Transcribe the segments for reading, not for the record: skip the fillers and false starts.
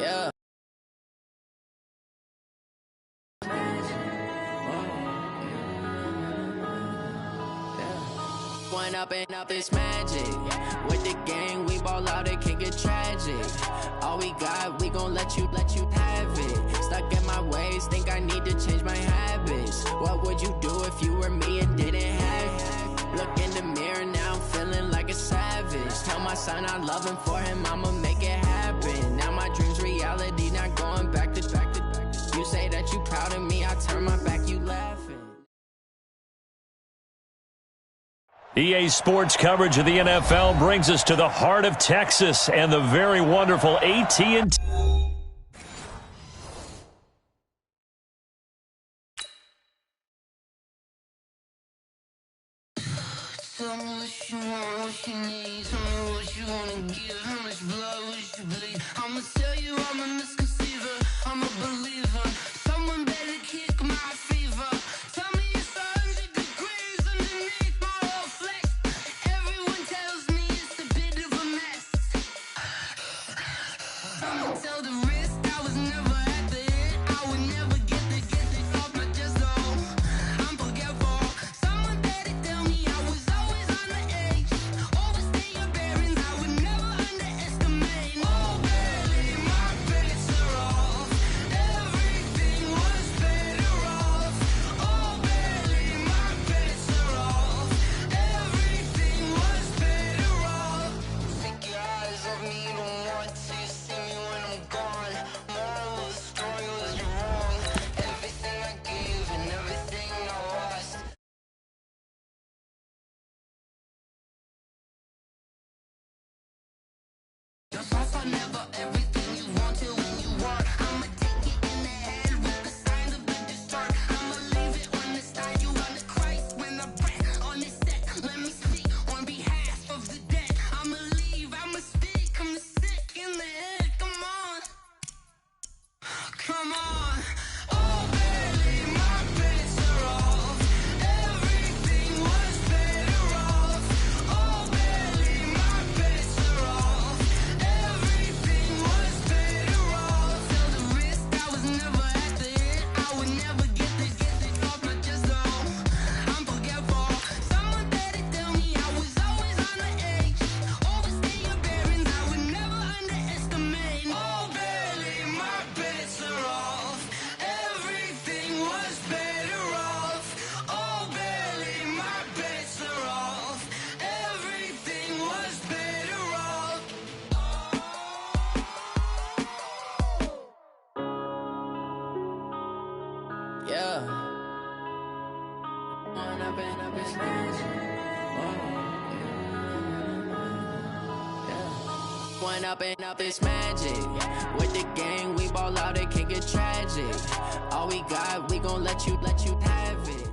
Yeah. One up and up is magic. With the gang, we ball out, it can get tragic. All we got, we gon' let you have it. Stuck in my ways, think I need to change my habits. What would you do if you were me and didn't have it? Look in the mirror, now I'm feeling like a savage. Tell my son I love him, for him I'ma make it happen. Now my dream's reality, not going back to. You say that you proud of me, I turn my back, you laughing. EA Sports coverage of the NFL brings us to the heart of Texas and the very wonderful AT&T. Tell me what you want, what you need. Tell me what you wanna give. How much blood would you bleed? I'ma tell you I'm a misconceiver. I'm a believer. Someone better kick my fever. Tell me it's 100 degrees underneath my whole flesh. Everyone tells me it's a bit of a mess. I'ma tell the risk I was never at the end. I would never get the off my chest though. I'm forgetful. Someone better tell me I was always on the edge. Overstay your bearings, I would never underestimate. Oh baby, my bets are off. Everything was better off. Oh baby, my bets are off. Everything was better off. Take your eyes off me, you don't want to see me when I'm gone. Moral of the story was you're wrong. Everything I gave and everything I lost. Your thoughts are never everything you want till when you want. I'ma take it in the head with the signs of the distort. I'ma leave it on the side. You on the Christ when I breath on this set. Let me speak on behalf of the dead. I'ma leave, I'ma speak. I'm sick in the head. Come on. Come on. Oh baby, my bets are off. Everything was better off. Oh baby, my bets are off. Everything was better off. Tell the risk I was never at the end. I would never get the off my chest though. I'm forgetful. Someone better tell me I was always on the edge. Overstay your bearings, I would never underestimate. Oh baby, my bets are off. Everything was better off. Oh baby, my bets are off. Everything was better off. Yeah. One up and up is magic. Yeah. One up and up is magic. With the gang, we ball out, it can get tragic. All we got, we gon' let you have it.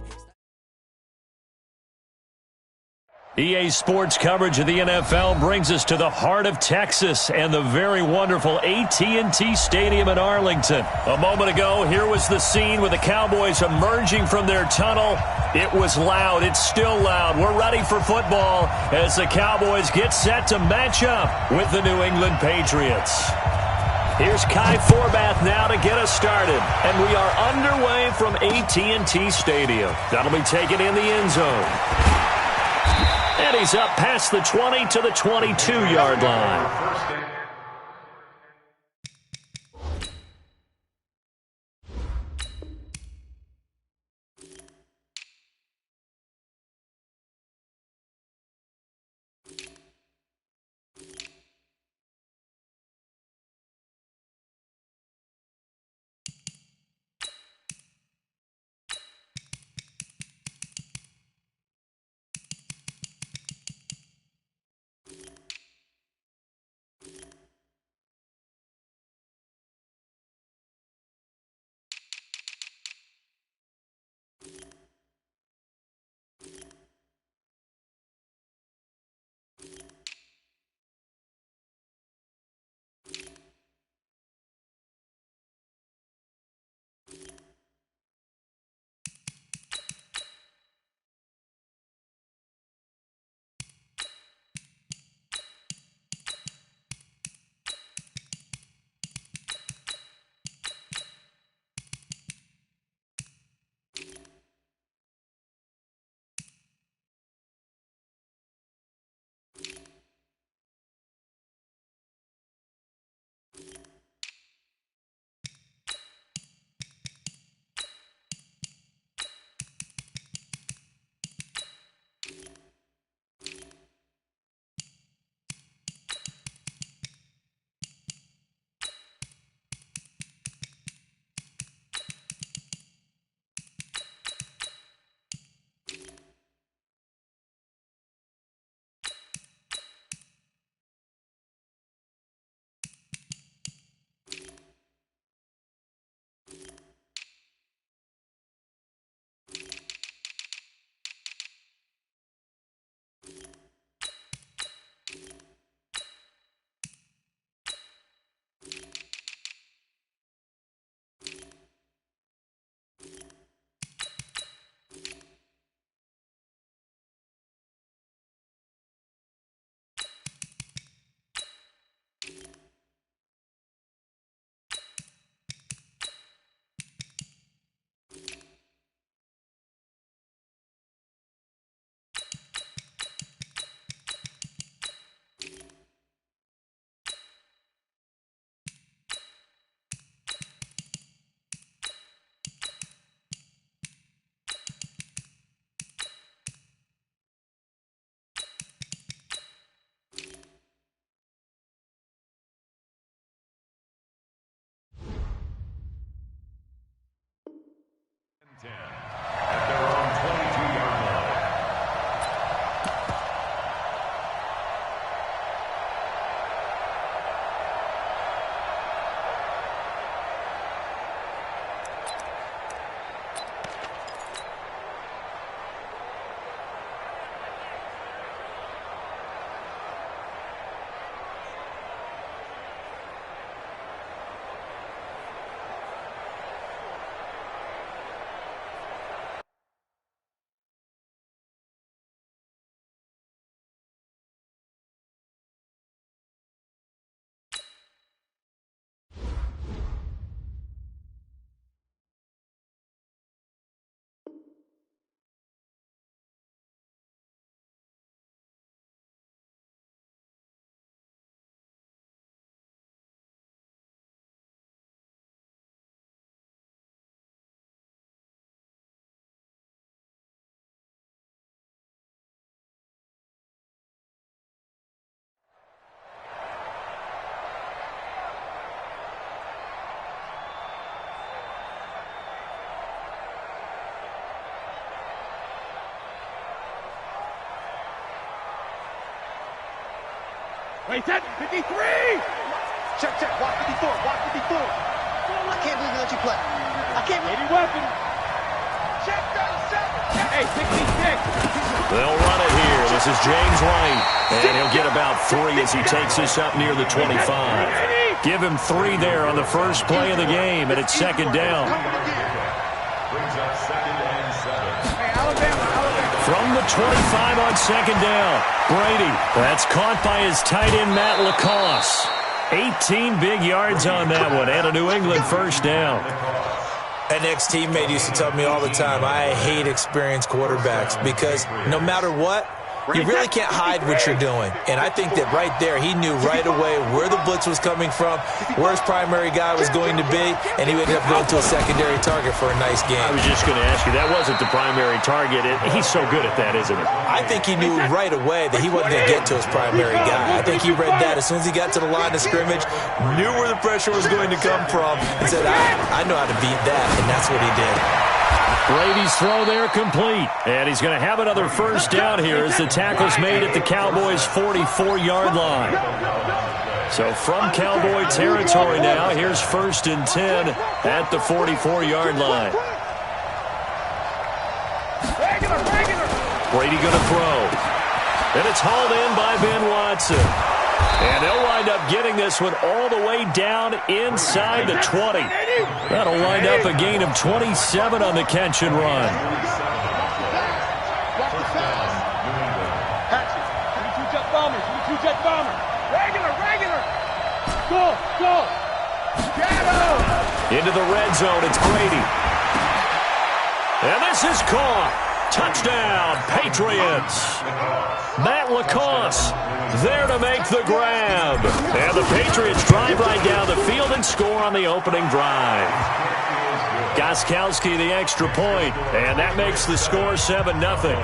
EA Sports coverage of the NFL brings us to the heart of Texas and the very wonderful AT&T Stadium in Arlington. A moment ago, here was the scene with the Cowboys emerging from their tunnel. It was loud. It's still loud. We're ready for football as the Cowboys get set to match up with the New England Patriots. Here's Kai Forbath now to get us started. And we are underway from AT&T Stadium. That'll be taken in the end zone. And he's up past the 20 to the 22-yard line. Wait, set. 53. Check, walk 54, walk 54. I can't believe we let you play. I can't believe. Any weapon. Check 37. Hey, 66. They'll run it here. This is James White. And he'll get about 3 as he takes this up near the 25. Give him 3 there on the first play of the game, and it's second down. From the 25 on second down, Brady. That's caught by his tight end, Matt Lacoste. 18 big yards on that one, and a New England first down. An ex-teammate used to tell me all the time, I hate experienced quarterbacks because no matter what, you really can't hide what you're doing. And I think that right there, he knew right away where the blitz was coming from, where his primary guy was going to be, and he ended up going to a secondary target for a nice game. I was just going to ask you, that wasn't the primary target. He's so good at that, isn't he? I think he knew right away that he wasn't going to get to his primary guy. I think he read that as soon as he got to the line of scrimmage, knew where the pressure was going to come from, and said, I know how to beat that, and that's what he did. Brady's throw there complete. And he's going to have another first down here as the tackle's made at the Cowboys' 44-yard line. So from Cowboy territory now, here's 1st and 10 at the 44-yard line. Brady going to throw. And it's hauled in by Ben Watson. And they'll wind up getting this one all the way down inside the 20. That'll wind up a gain of 27 on the catch and run. Two-jet bombers. Two-jet bomber. Regular. Go. Into the red zone, it's Brady. And this is caught. Touchdown, Patriots. Matt Lacoste there to make the grab. And the Patriots drive right down the field and score on the opening drive. Gostkowski the extra point, and that makes the score 7-0.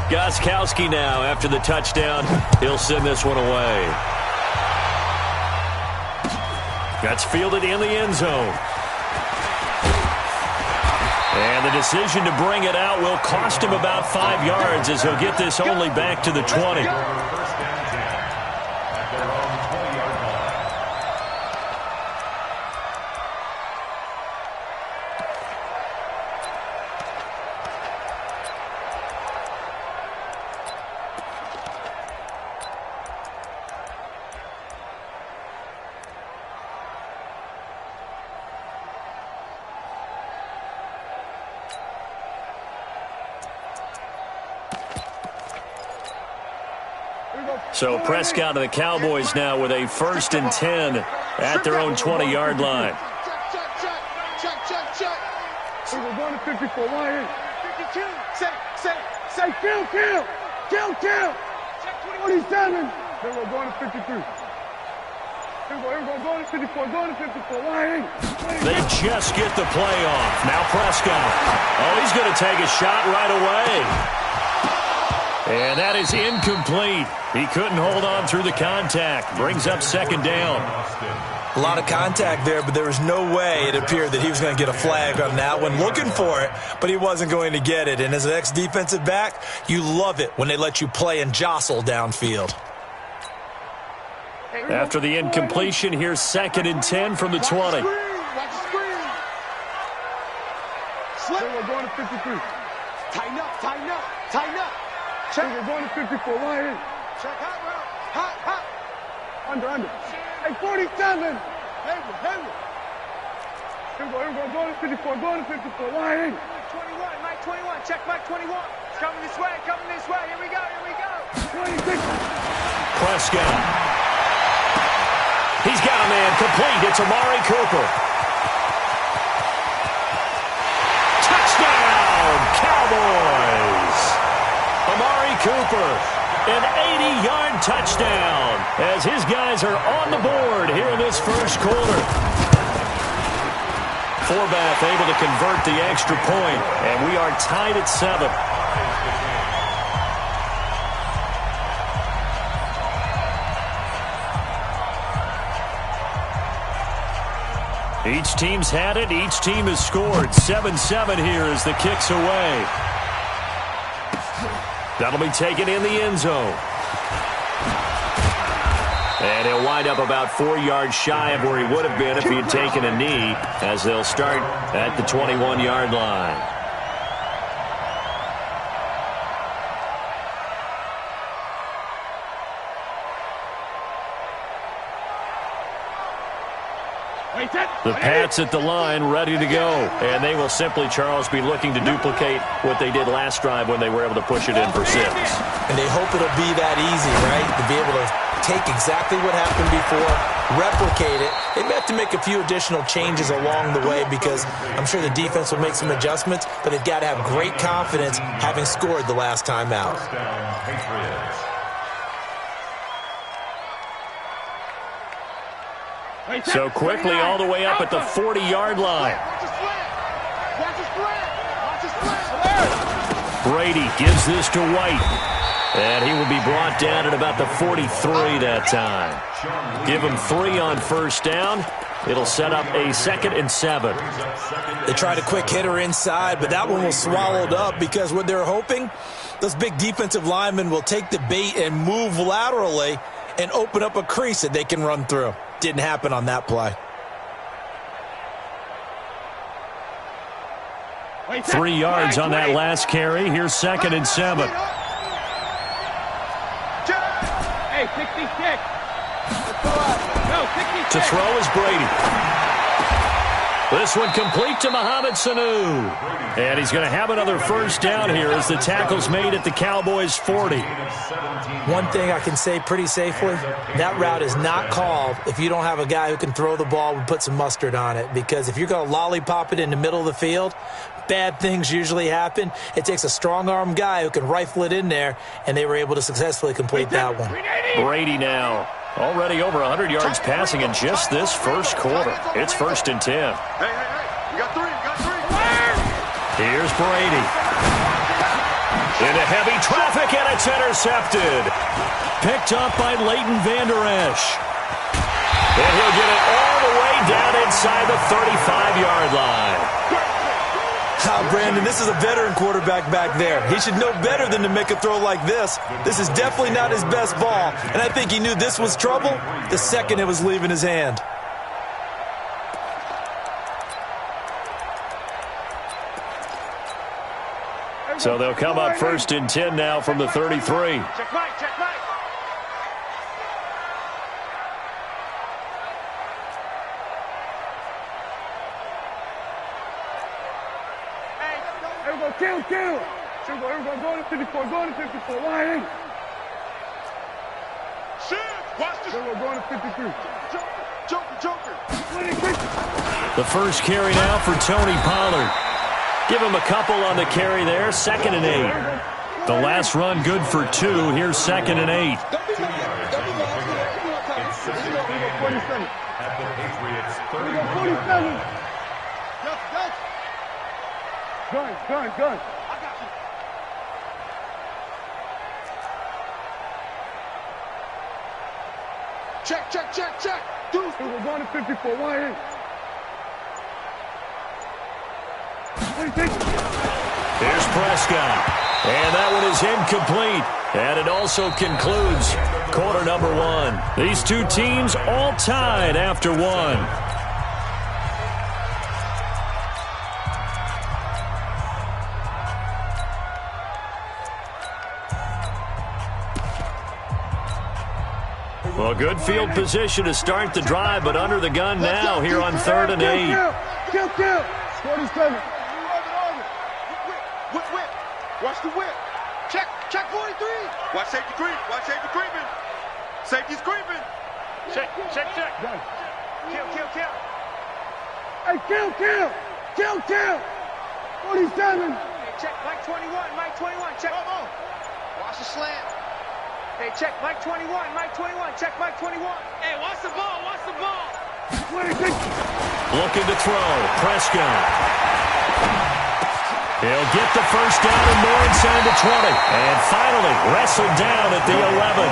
Gostkowski now after the touchdown. He'll send this one away. That's fielded in the end zone. And the decision to bring it out will cost him about 5 yards as he'll get this only back to the 20. So Prescott and the Cowboys now with a 1st and 10 at their own 20-yard line. Check. We're going to 54. Why 52. Say, kill. Check 27. Then we're going to 53. Here we go, going to 54. Why They just get the play off. Now Prescott. Oh, he's going to take a shot right away. And that is incomplete. He couldn't hold on through the contact. Brings up 2nd down. A lot of contact there, but there was no way it appeared that he was going to get a flag on that one. Looking for it, but he wasn't going to get it. And as an ex-defensive back, you love it when they let you play and jostle downfield. After the incompletion, here's 2nd and 10 from the 20. We're going to 53. Tighten up. Check. We're going to 54. Why Check hot. Under. Hey, 47. Heavy. Here we go, going to 54. Why 21, Mike 21. Check Mike 21. It's coming this way. Here we go. 26. Prescott. He's got a man complete. It's Amari Cooper. Touchdown, Cowboys. Amari Cooper, an 80-yard touchdown as his guys are on the board here in this first quarter. Forbath able to convert the extra point, and we are tied at 7. Each team's had it. Each team has scored. 7-7 here as the kick's away. That'll be taken in the end zone. And he'll wind up about 4 yards shy of where he would have been if he had taken a knee, as they'll start at the 21-yard line. The Pats at the line, ready to go. And they will simply, Charles, be looking to duplicate what they did last drive when they were able to push it in for 6. And they hope it'll be that easy, right? To be able to take exactly what happened before, replicate it. They may have to make a few additional changes along the way because I'm sure the defense will make some adjustments, but they've got to have great confidence having scored the last time out. So quickly all the way up at the 40-yard line. Brady gives this to White. And he will be brought down at about the 43 that time. Give him 3 on first down. It'll set up a 2nd and 7. They tried a quick hitter inside, but that one was swallowed up because what they're hoping, those big defensive linemen will take the bait and move laterally and open up a crease that they can run through. Didn't happen on that play. 3 yards on that last carry. Here's 2nd and 7. Hey, 66. No, 66. To throw is Brady. This one complete to Mohamed Sanu. And he's going to have another first down here as the tackle's made at the Cowboys' 40. One thing I can say pretty safely, that route is not called if you don't have a guy who can throw the ball and put some mustard on it. Because if you're going to lollipop it in the middle of the field, bad things usually happen. It takes a strong-arm guy who can rifle it in there, and they were able to successfully complete that one. Brady now already over 100 yards passing in just this first quarter. It's 1st and 10. Hey, you got 3, you got 3. Here's Brady. Into heavy traffic, and it's intercepted. Picked up by Leighton Vander Esch. And he'll get it all the way down inside the 35-yard line. Brandon, this is a veteran quarterback back there. He should know better than to make a throw like this. This is definitely not his best ball, and I think he knew this was trouble the second it was leaving his hand. So they'll come up 1st and 10 now from the 33. Check right, check right. Everybody, kill. Everybody, go to 54, go to 54. Why ain't? Shit, watch this. Everybody, go to 53. Joker. The first carry now for Tony Pollard. Give him a couple on the carry there. 2nd and 8. The last run good for 2. Here's 2nd and 8. Gun. Check. Deuce. We're going to 54. Why ain't? Here's Prescott. And that one is incomplete. And it also concludes quarter number 1. These two teams all tied after 1. Well, good field position to start the drive, but under the gun now here on 3rd and 8. Kill. 47. Whip. Watch the whip. Check 43. Watch safety creep. Creeping. Safety's creeping. Check. Kill. Hey, kill. 47. Hey, check Mike 21. Check. Come on. Watch the slant. Hey, check Mike 21. Check Mike 21. Hey, watch the ball. 26. Looking to throw. Prescott. He'll get the first down and more inside the 20. And finally wrestled down at the 11.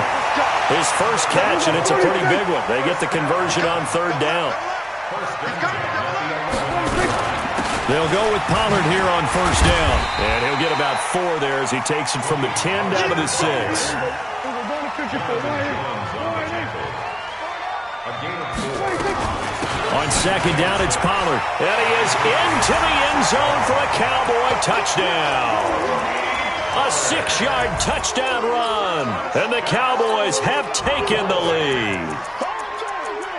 His first catch, and it's a pretty big one. They get the conversion on 3rd down. They'll go with Pollard here on first down. And he'll get about 4 there as he takes it from the 10 down to the 6. On second down, it's Pollard. And he is into the end zone for a Cowboy touchdown. A 6-yard touchdown run. And the Cowboys have taken the lead.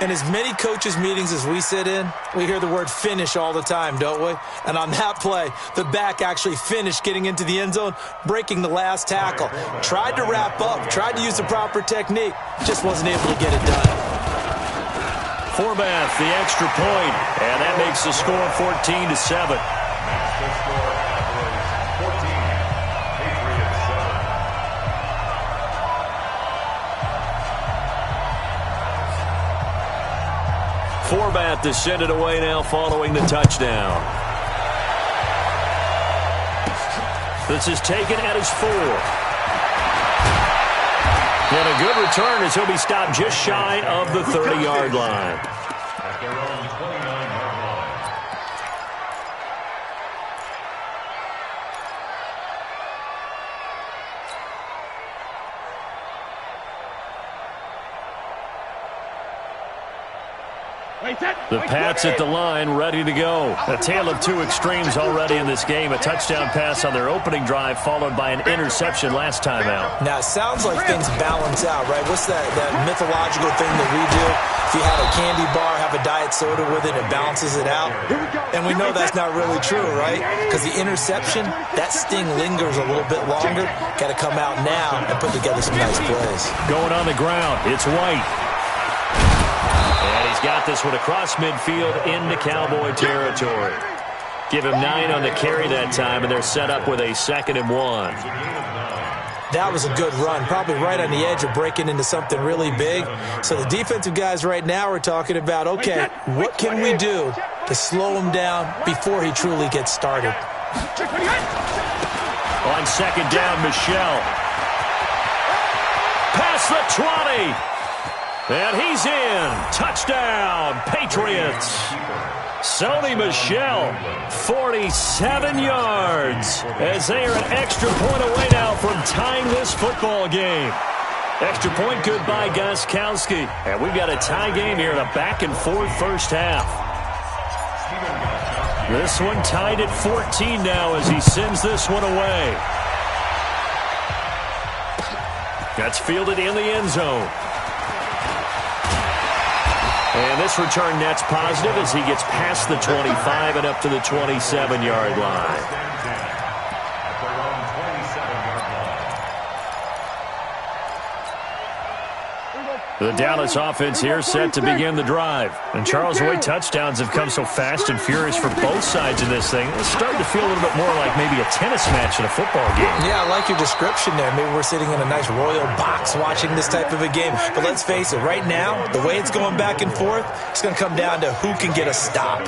In as many coaches' meetings as we sit in, we hear the word finish all the time, don't we? And on that play, the back actually finished getting into the end zone, breaking the last tackle. Tried to wrap up, tried to use the proper technique, just wasn't able to get it done. Forbath, the extra point, and that makes the score 14-7. Forbath to send it away now following the touchdown. This is taken at his 4. And a good return as he'll be stopped just shy of the 30-yard line. At their own 29-yard line. The Pats at the line, ready to go. A tale of two extremes already in this game. A touchdown pass on their opening drive, followed by an interception last time out. Now, it sounds like things balance out, right? What's that mythological thing that we do? If you have a candy bar, have a diet soda with it, it balances it out. And we know that's not really true, right? Because the interception, that sting lingers a little bit longer. Got to come out now and put together some nice plays. Going on the ground, it's White. And he's got this one across midfield into Cowboy territory. Give him 9 on the carry that time, and they're set up with a 2nd and 1. That was a good run, probably right on the edge of breaking into something really big. So the defensive guys right now are talking about, okay, what can we do to slow him down before he truly gets started? On second down, Michelle. Past the 20. And he's in. Touchdown, Patriots. Sony Michel, 47 yards, as they are an extra point away now from tying this football game. Extra point good by Gostkowski. And we've got a tie game here in a back-and-forth first half. This one tied at 14 now as he sends this one away. That's fielded in the end zone. And this return net's positive as he gets past the 25 and up to the 27-yard line. The Dallas offense here set to begin the drive. And Charles, the way touchdowns have come so fast and furious for both sides in this thing, it's starting to feel a little bit more like maybe a tennis match in a football game. Yeah, I like your description there. Maybe we're sitting in a nice royal box watching this type of a game. But let's face it, right now, the way it's going back and forth, it's going to come down to who can get a stop.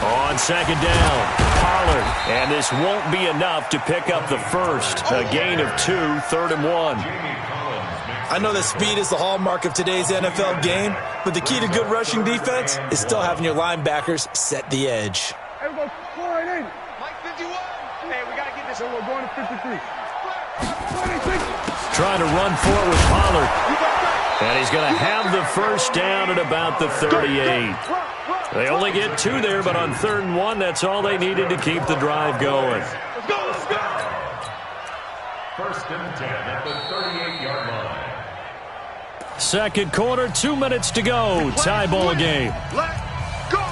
On second down, Pollard, and this won't be enough to pick up the first. A gain of 2, 3rd and 1. I know that speed is the hallmark of today's NFL game, but the key to good rushing defense is still having your linebackers set the edge. Mike 51. Hey, we got to get this. We're going to 53. Trying to run for it with Pollard. And he's going to have the first down at about the 38. They only get 2 there, but on 3rd and 1, that's all they needed to keep the drive going. Let's go, let's go. 1st and 10 at the 38-yard line. Second quarter, 2 minutes to go. Tie ball game. Let's go.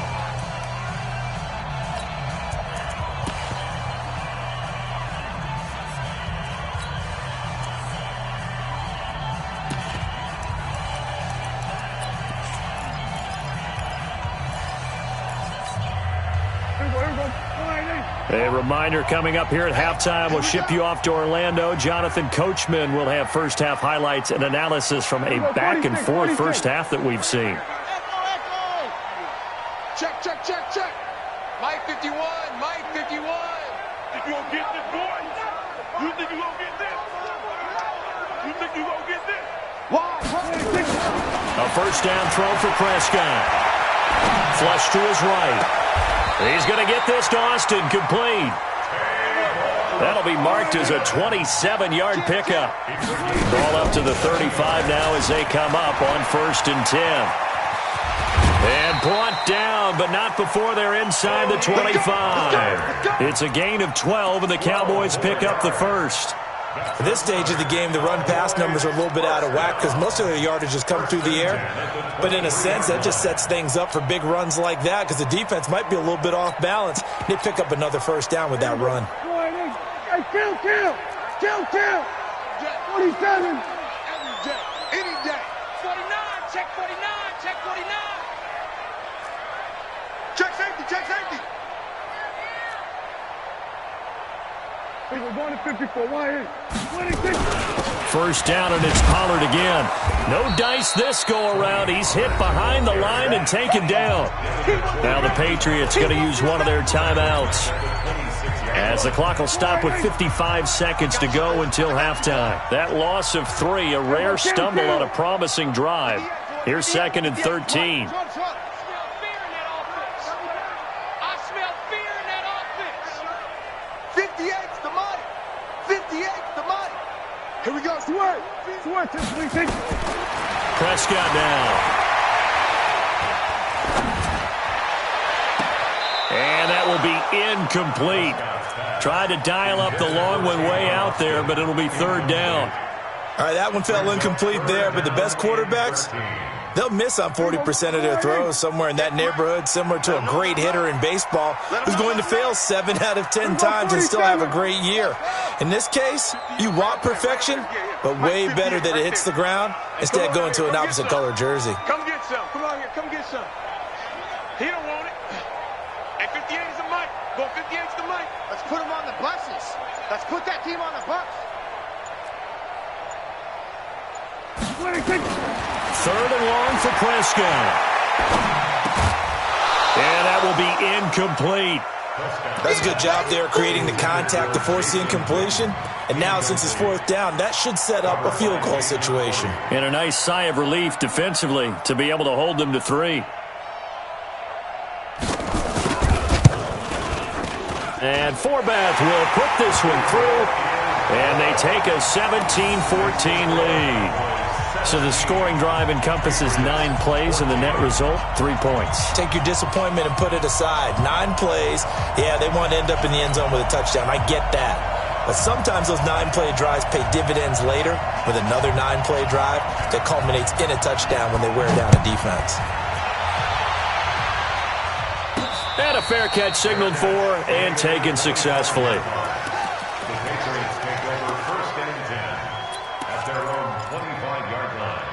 A reminder coming up here at halftime, we'll ship you off to Orlando. Jonathan Coachman will have first half highlights and analysis from a back-and-forth first half that we've seen. Check, check, check, check. Mike 51, Mike 51. Think you gonna get this, boy? You think you gonna get this? You think you gonna get this? A first down throw for Prescott. Flush to his right. He's going to get this to Austin, complete. That'll be marked as a 27-yard pickup. Ball up to the 35 now as they come up on 1st and 10. And brought down, but not before they're inside the 25. It's a gain of 12, and the Cowboys pick up the first. At this stage of the game, the run-pass numbers are a little bit out of whack because most of their yardage has come through the air. But in a sense, that just sets things up for big runs like that because the defense might be a little bit off balance. They pick up another first down with that run. Hey, kill! 47! Any day. 49, check 49, check 49. Check safety. Hey, we're going to 54. Why 26? First down, and it's Pollard again. No dice this go-around. He's hit behind the line and taken down. Now the Patriots going to use one of their timeouts, as the clock will stop with 55 seconds to go until halftime. That loss of 3, a rare stumble on a promising drive. Here's 2nd and 13. Here we go. Swear. Prescott now. And that will be incomplete. Tried to dial up the long one way out there, but it'll be 3rd down. All right, that one fell incomplete there, but the best quarterbacks, they'll miss on 40% of their throws, somewhere in that neighborhood, similar to a great hitter in baseball who's going to fail 7 out of 10 times and still have a great year. In this case, you want perfection, but way better that it hits the ground instead of going to an opposite color jersey. Come get some. Come on here. Come get some. He don't want it. Hey, 58's the mic. Go 58's the mic. Let's put him on the buses. Let's put that team on the bus. 26. 3rd and long for Prescott. And that will be incomplete. That's a good job there creating the contact to force the incompletion. And now, since it's 4th down, that should set up a field goal situation. And a nice sigh of relief defensively to be able to hold them to 3. And Forbath will put this one through. And they take a 17-14 lead. So the scoring drive encompasses 9 plays, and the net result, 3 points. Take your disappointment and put it aside. 9 plays. Yeah, they want to end up in the end zone with a touchdown. I get that. But sometimes those 9-play drives pay dividends later with another 9-play drive that culminates in a touchdown when they wear down a defense. And a fair catch signaled for and taken successfully. The Patriots take over 1st and 10 at their own 25-yard line.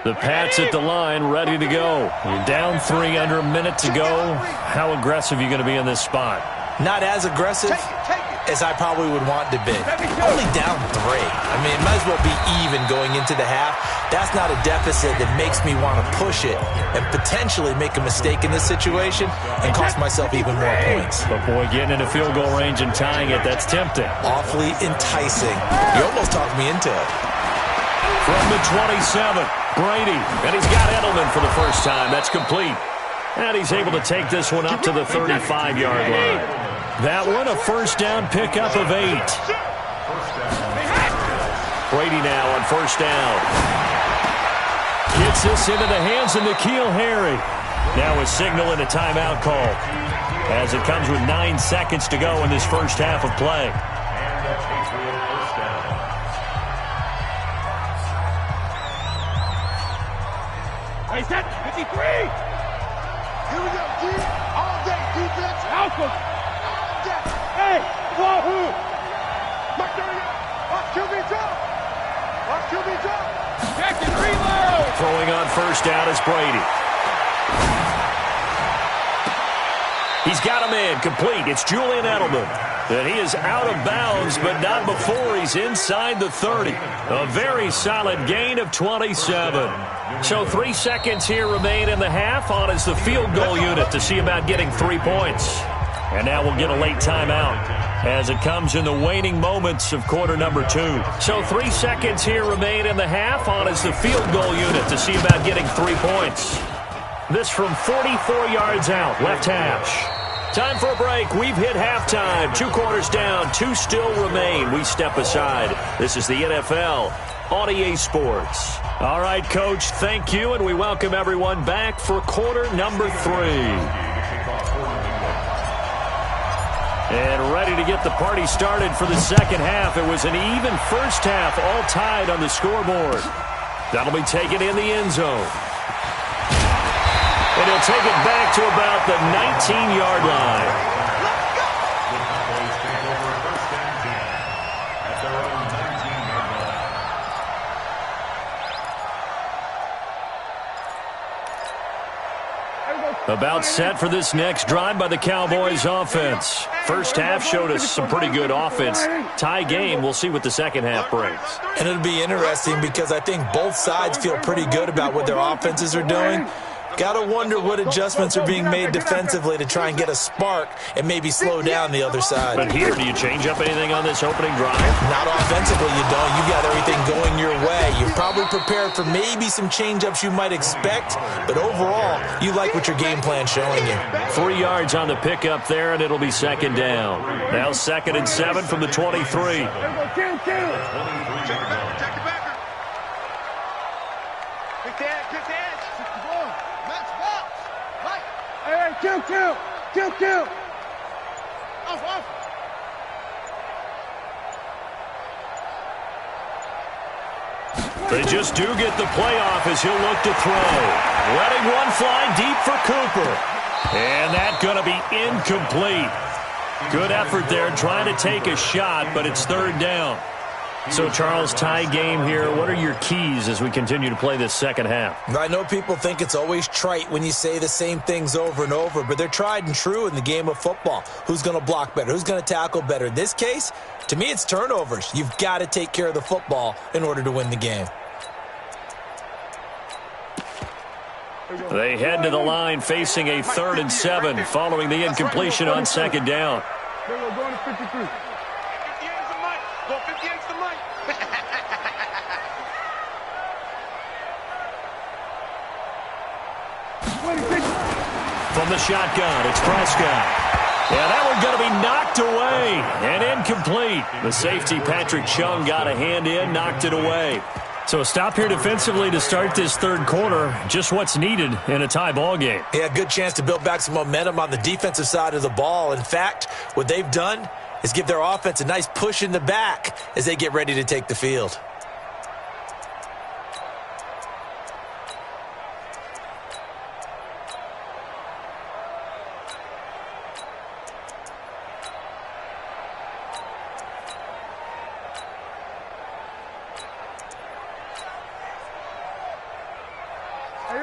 The Pats at the line, ready to go. You're down 3 under a minute to go. How aggressive are you going to be in this spot? Not as aggressive as I probably would want to be. Only down 3. I mean, it might as well be even going into the half. That's not a deficit that makes me want to push it and potentially make a mistake in this situation and cost myself even more points. But boy, getting into field goal range and tying it, that's tempting. Awfully enticing. You almost talked me into it. From the 27, Brady. And he's got Edelman for the first time. That's complete. And he's able to take this one up to the 35-yard line. That one, a first down pickup of 8. Brady now on first down. Gets this into the hands of N'Keal Harry. Now a signal and a timeout call, as it comes with 9 seconds to go in this first half of play. And the Patriot first down. Hey, set. 53. Here we go, D. All day, defense. Alpha. All day. Hey, Wahoo. Back there we go. Watch QB drop. Watch QB drop. Check and reload. Throwing on first down is Brady. He's got him in, complete. It's Julian Edelman. that he is out of bounds, but not before he's inside the 30. A very solid gain of 27. So 3 seconds here remain in the half. On is the field goal unit to see about getting 3 points. And now we'll get a late timeout as it comes in the waning moments of quarter number 2. So 3 seconds here remain in the half. On is the field goal unit to see about getting 3 points. This from 44 yards out, left hash. Time for a break. We've hit halftime. 2 quarters down, 2 still remain. We step aside. This is the NFL on EA Sports. All right, Coach, thank you, and we welcome everyone back for quarter number 3. And ready to get the party started for the second half. It was an even first half, all tied on the scoreboard. That'll be taken in the end zone. And he'll take it back to about the 19-yard line. The Cowboys take over first and 10 at their own 19-yard line. About set for this next drive by the Cowboys offense. First half showed us some pretty good offense. Tie game, we'll see what the second half brings. And it'll be interesting because I think both sides feel pretty good about what their offenses are doing. Got to wonder what adjustments are being made defensively to try and get a spark and maybe slow down the other side. But here, do you change up anything on this opening drive? Not offensively, you don't. You got everything going your way. You're probably prepared for maybe some change-ups you might expect, but overall, you like what your game plan's showing you. 3 yards on the pickup there, and it'll be second down. Now 2nd and 7 from the 23. Kill. Off. They just do get the playoff as he'll look to throw. Letting one fly deep for Cooper. And that's going to be incomplete. Good effort there trying to take a shot, but it's third down. So, Charles, tie game here. What are your keys as we continue to play this second half? I know people think it's always trite when you say the same things over and over, but they're tried and true in the game of football. Who's going to block better? Who's going to tackle better? In this case, to me, it's turnovers. You've got to take care of the football in order to win the game. They head to the line facing a 3rd and 7 following the incompletion on second down. We're going to 53. From the shotgun, it's Prescott. Yeah, that one's going to be knocked away and incomplete. The safety, Patrick Chung, got a hand in, knocked it away. So a stop here defensively to start this third quarter. Just what's needed in a tie ball game. Yeah, good chance to build back some momentum on the defensive side of the ball. In fact, what they've done is give their offense a nice push in the back as they get ready to take the field.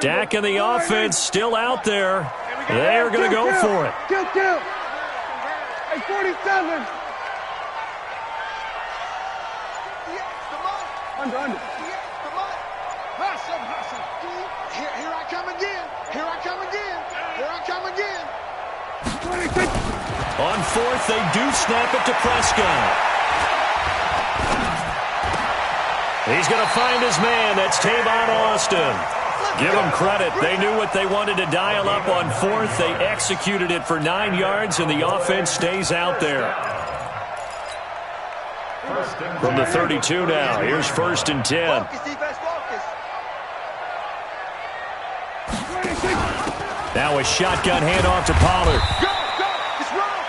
Dak and the offense still out there. They are going to go for it. Kill. Hey, 47. Under. Hustle. Here I come again. 26. On 4th, they do snap it to Prescott. He's going to find his man. That's Tavon Austin. Give them credit. They knew what they wanted to dial up on 4th. They executed it for 9 yards, and the offense stays out there. From the 32 now, here's 1st and 10. Now a shotgun handoff to Pollard.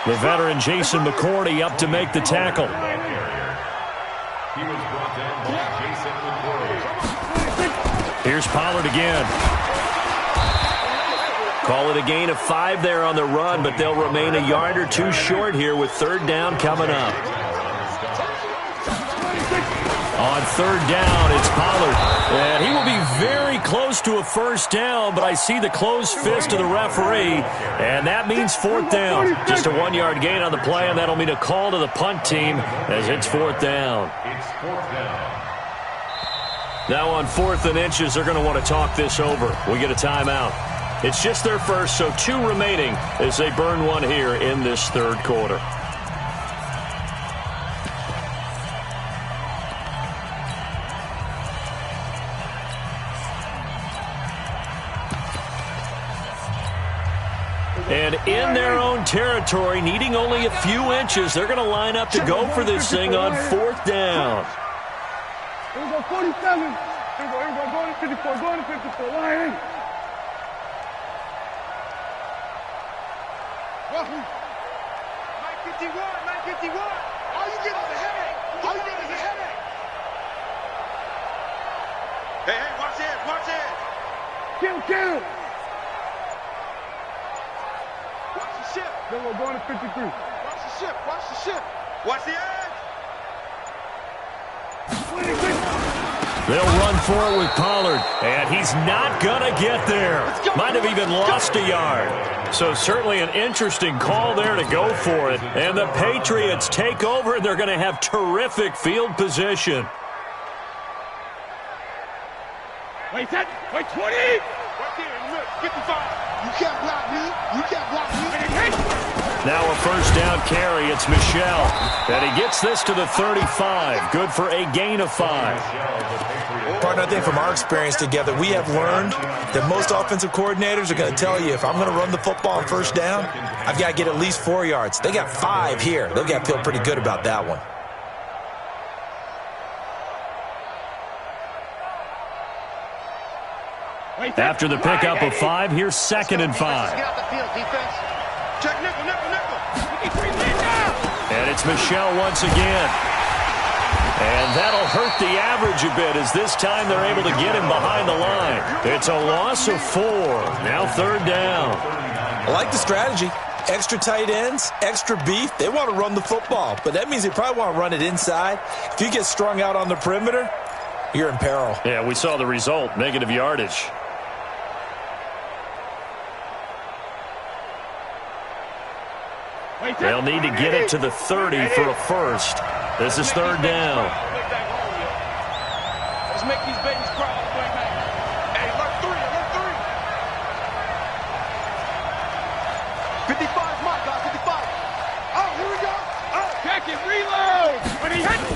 The veteran Jason McCourty up to make the tackle. He was brought down by Jason McCourty. Here's Pollard again. Call it a gain of 5 there on the run, but they'll remain a yard or 2 short here with third down coming up. On third down, it's Pollard. And he will be very close to a first down, but I see the closed fist of the referee, and that means fourth down. Just a 1-yard gain on the play, and that'll mean a call to the punt team as it's fourth down. It's fourth down. Now on 4th and inches, they're going to want to talk this over. We get a timeout. It's just their first, so 2 remaining as they burn one here in this third quarter. And in their own territory, needing only a few inches, they're going to line up to go for this thing on 4th down. Here we go, 47. Here we go, going to 54, going to 54, line. Roughly. 951, 951. All you get is a headache. All you get is a headache. Hey, watch it, watch it. Kill. Watch the ship. Then we're going to 53. Watch the ship, watch the ship. Watch the edge. They'll run for it with Pollard, and he's not going to get there. Might have even lost a yard. So certainly an interesting call there to go for it. And the Patriots take over, and they're going to have terrific field position. Wait, 20. Right there, 55. You can't block me. You can't block me. Now a first down carry. It's Michel. And he gets this to the 35. Good for a gain of 5. Partner, I think from our experience together, we have learned that most offensive coordinators are going to tell you, if I'm going to run the football on first down, I've got to get at least 4 yards. They got 5 here. They've got to feel pretty good about that one. After the pickup of 5, here's 2nd and 5. Get out the field, defense. Check nickel. And it's Michel once again. And that'll hurt the average a bit as this time they're able to get him behind the line. It's a loss of 4. Now 3rd down. I like the strategy. Extra tight ends, extra beef. They want to run the football, but that means they probably want to run it inside. If you get strung out on the perimeter, you're in peril. Yeah, we saw the result, negative yardage. They'll need to get it to the 30 for a first. This is 3rd down. Let's make these babies cry all the way back. Hey, alert 3. 55 is my guy, 55. Oh, here we go. Check it, reload. When he hits.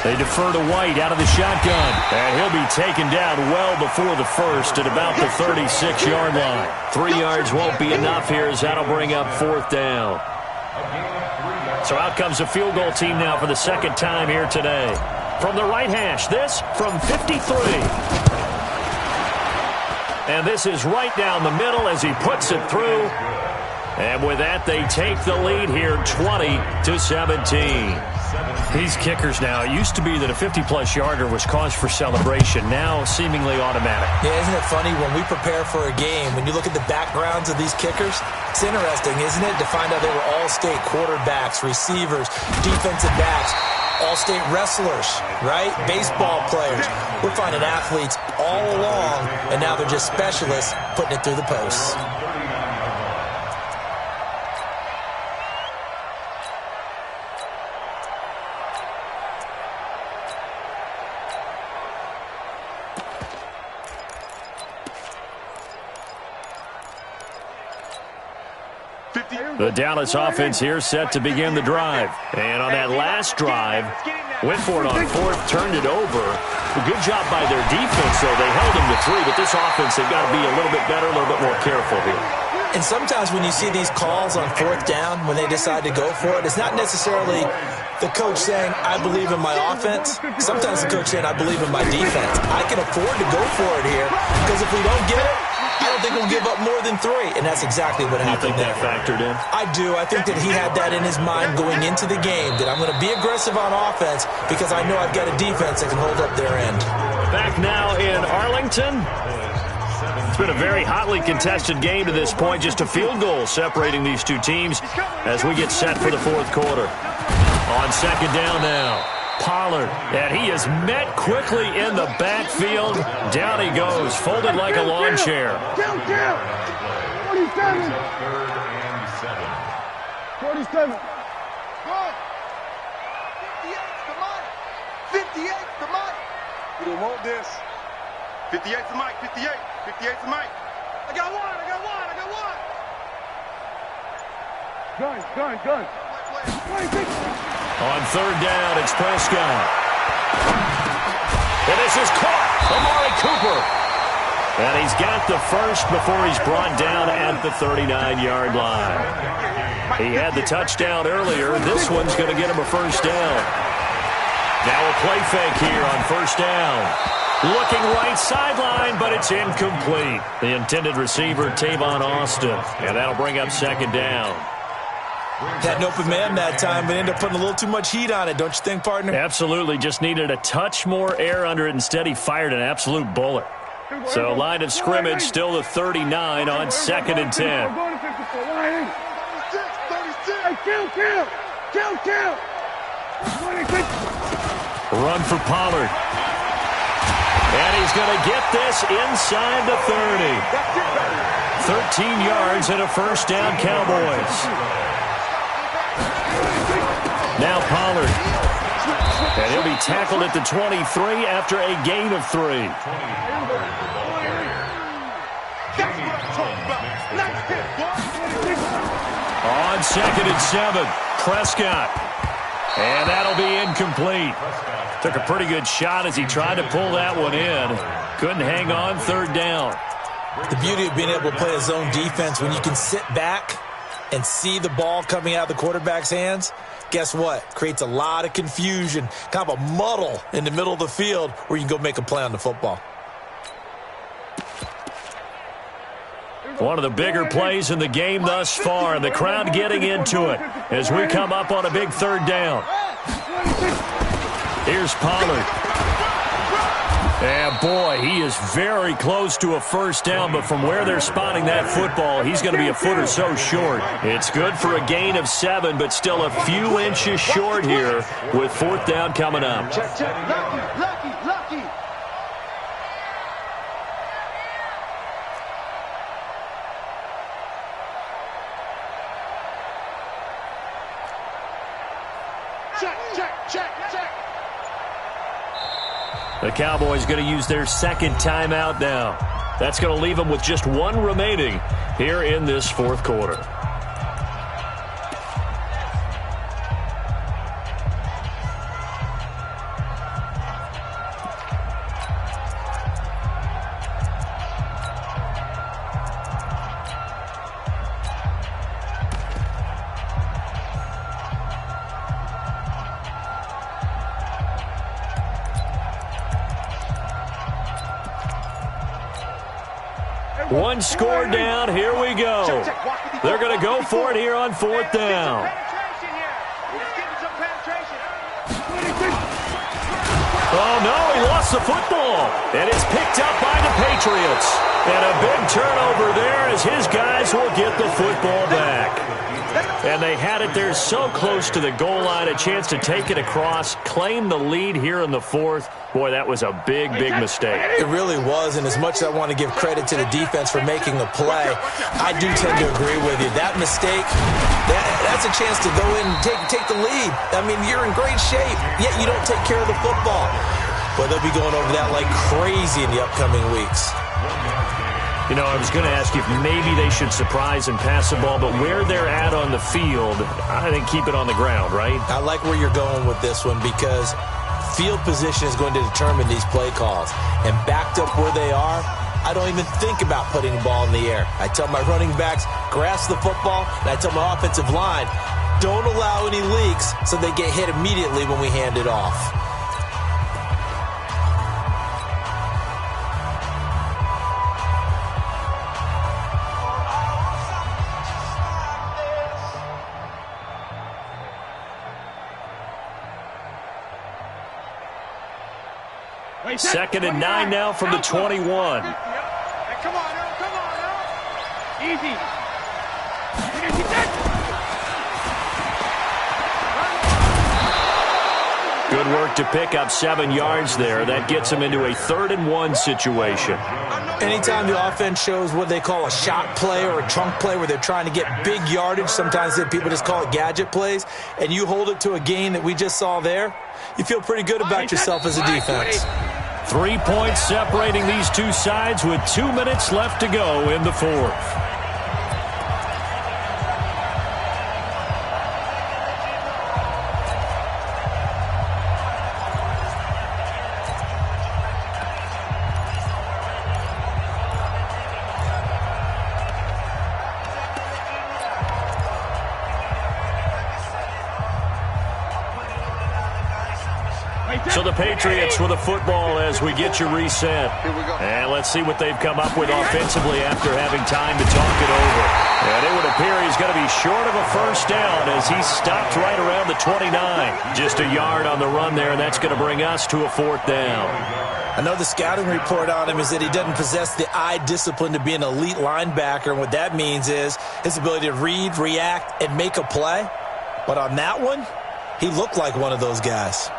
They defer to White out of the shotgun. And he'll be taken down well before the first at about the 36-yard line. 3 yards won't be enough here as that'll bring up 4th down. So out comes the field goal team now for the 2nd time here today. From the right hash, this from 53. And this is right down the middle as he puts it through. And with that, they take the lead here 20-17. These kickers now, it used to be that a 50-plus yarder was cause for celebration. Now seemingly automatic. Yeah, isn't it funny when we prepare for a game, when you look at the backgrounds of these kickers, it's interesting, isn't it, to find out they were all-state quarterbacks, receivers, defensive backs, all-state wrestlers, right? Baseball players. We're finding athletes all along, and now they're just specialists putting it through the posts. The Dallas offense here set to begin the drive. And on that last drive, went for it on 4th, turned it over. A good job by their defense, though. They held them to 3, but this offense, they've got to be a little bit better, a little bit more careful here. And sometimes when you see these calls on 4th down, when they decide to go for it, it's not necessarily the coach saying, I believe in my offense. Sometimes the coach saying, I believe in my defense. I can afford to go for it here because if we don't get it, I don't think we'll give up more than 3, and that's exactly what happened there. You think that factored in? I do. I think that he had that in his mind going into the game, that I'm going to be aggressive on offense because I know I've got a defense that can hold up their end. Back now in Arlington. It's been a very hotly contested game to this point. Just a field goal separating these two teams as we get set for the 4th quarter. On 2nd down now. Pollard, and he is met quickly in the backfield. Down he goes, folded like a lawn chair. Count. 47. 47. 58's the mic. You don't want this. 58's the mic. 58's the mic. I got one. Gun. 26. On third down, it's Prescott. And this is caught. Amari Cooper. And he's got the first before he's brought down at the 39-yard line. He had the touchdown earlier. This one's going to get him a first down. Now a play fake here on first down. Looking right sideline, but it's incomplete. The intended receiver, Tavon Austin. And that'll bring up second down. Had an open man that time, but ended up putting a little too much heat on it, don't you think, partner? Absolutely. Just needed a touch more air under it. Instead, he fired an absolute bullet. So line of scrimmage still the 39 on 2nd and 10. Kill. Run for Pollard. And he's going to get this inside the 30. 13 yards and a first down, Cowboys. Now Pollard. And he'll be tackled at the 23 after a gain of 3. On 2nd and 7, Prescott. And that'll be incomplete. Took a pretty good shot as he tried to pull that one in. Couldn't hang on third down. The beauty of being able to play a zone defense when you can sit back and see the ball coming out of the quarterback's hands, guess what? Creates a lot of confusion, kind of a muddle in the middle of the field where you can go make a play on the football. One of the bigger plays in the game thus far, and the crowd getting into it as we come up on a big third down. Here's Pollard. And boy, he is very close to a first down, but from where they're spotting that football, he's going to be a foot or so short. It's good for a gain of 7, but still a few inches short here with 4th down coming up. Check. Lucky. Check. The Cowboys going to use their second timeout now. That's going to leave them with just one remaining here in this 4th quarter. One score down. Here we go. They're going to go for it here on 4th down. Oh, no, he lost the football. And it's picked up by the Patriots. And a big turnover there as his guys will get the football back. And they had it there so close to the goal line, a chance to take it across, claim the lead here in the 4th. Boy, that was a big mistake. It really was, and as much as I want to give credit to the defense for making the play, I do tend to agree with you. That mistake, that's a chance to go in and take the lead. I mean, you're in great shape, yet you don't take care of the football. But they'll be going over that like crazy in the upcoming weeks. You know, I was going to ask you if maybe they should surprise and pass the ball, but where they're at on the field, I think keep it on the ground, right? I like where you're going with this one because field position is going to determine these play calls. And backed up where they are, I don't even think about putting the ball in the air. I tell my running backs, grasp the football, and I tell my offensive line, don't allow any leaks so they get hit immediately when we hand it off. Second and 9 now from the 21. Hey, come on now. Easy. Good Good work to pick up 7 yards there. That gets them into a 3rd-and-1 situation. Anytime the offense shows what they call a shot play or a trunk play where they're trying to get big yardage, sometimes people just call it gadget plays, and you hold it to a gain that we just saw there, you feel pretty good about yourself as a defense. 3 points separating these two sides with 2 minutes left to go in the 4th. So the Patriots with a football as we get you reset. And let's see what they've come up with offensively after having time to talk it over. And it would appear he's going to be short of a first down as he stopped right around the 29. Just a yard on the run there, and that's going to bring us to a 4th down. I know the scouting report on him is that he doesn't possess the eye discipline to be an elite linebacker, and what that means is his ability to read, react, and make a play. But on that one, he looked like one of those guys.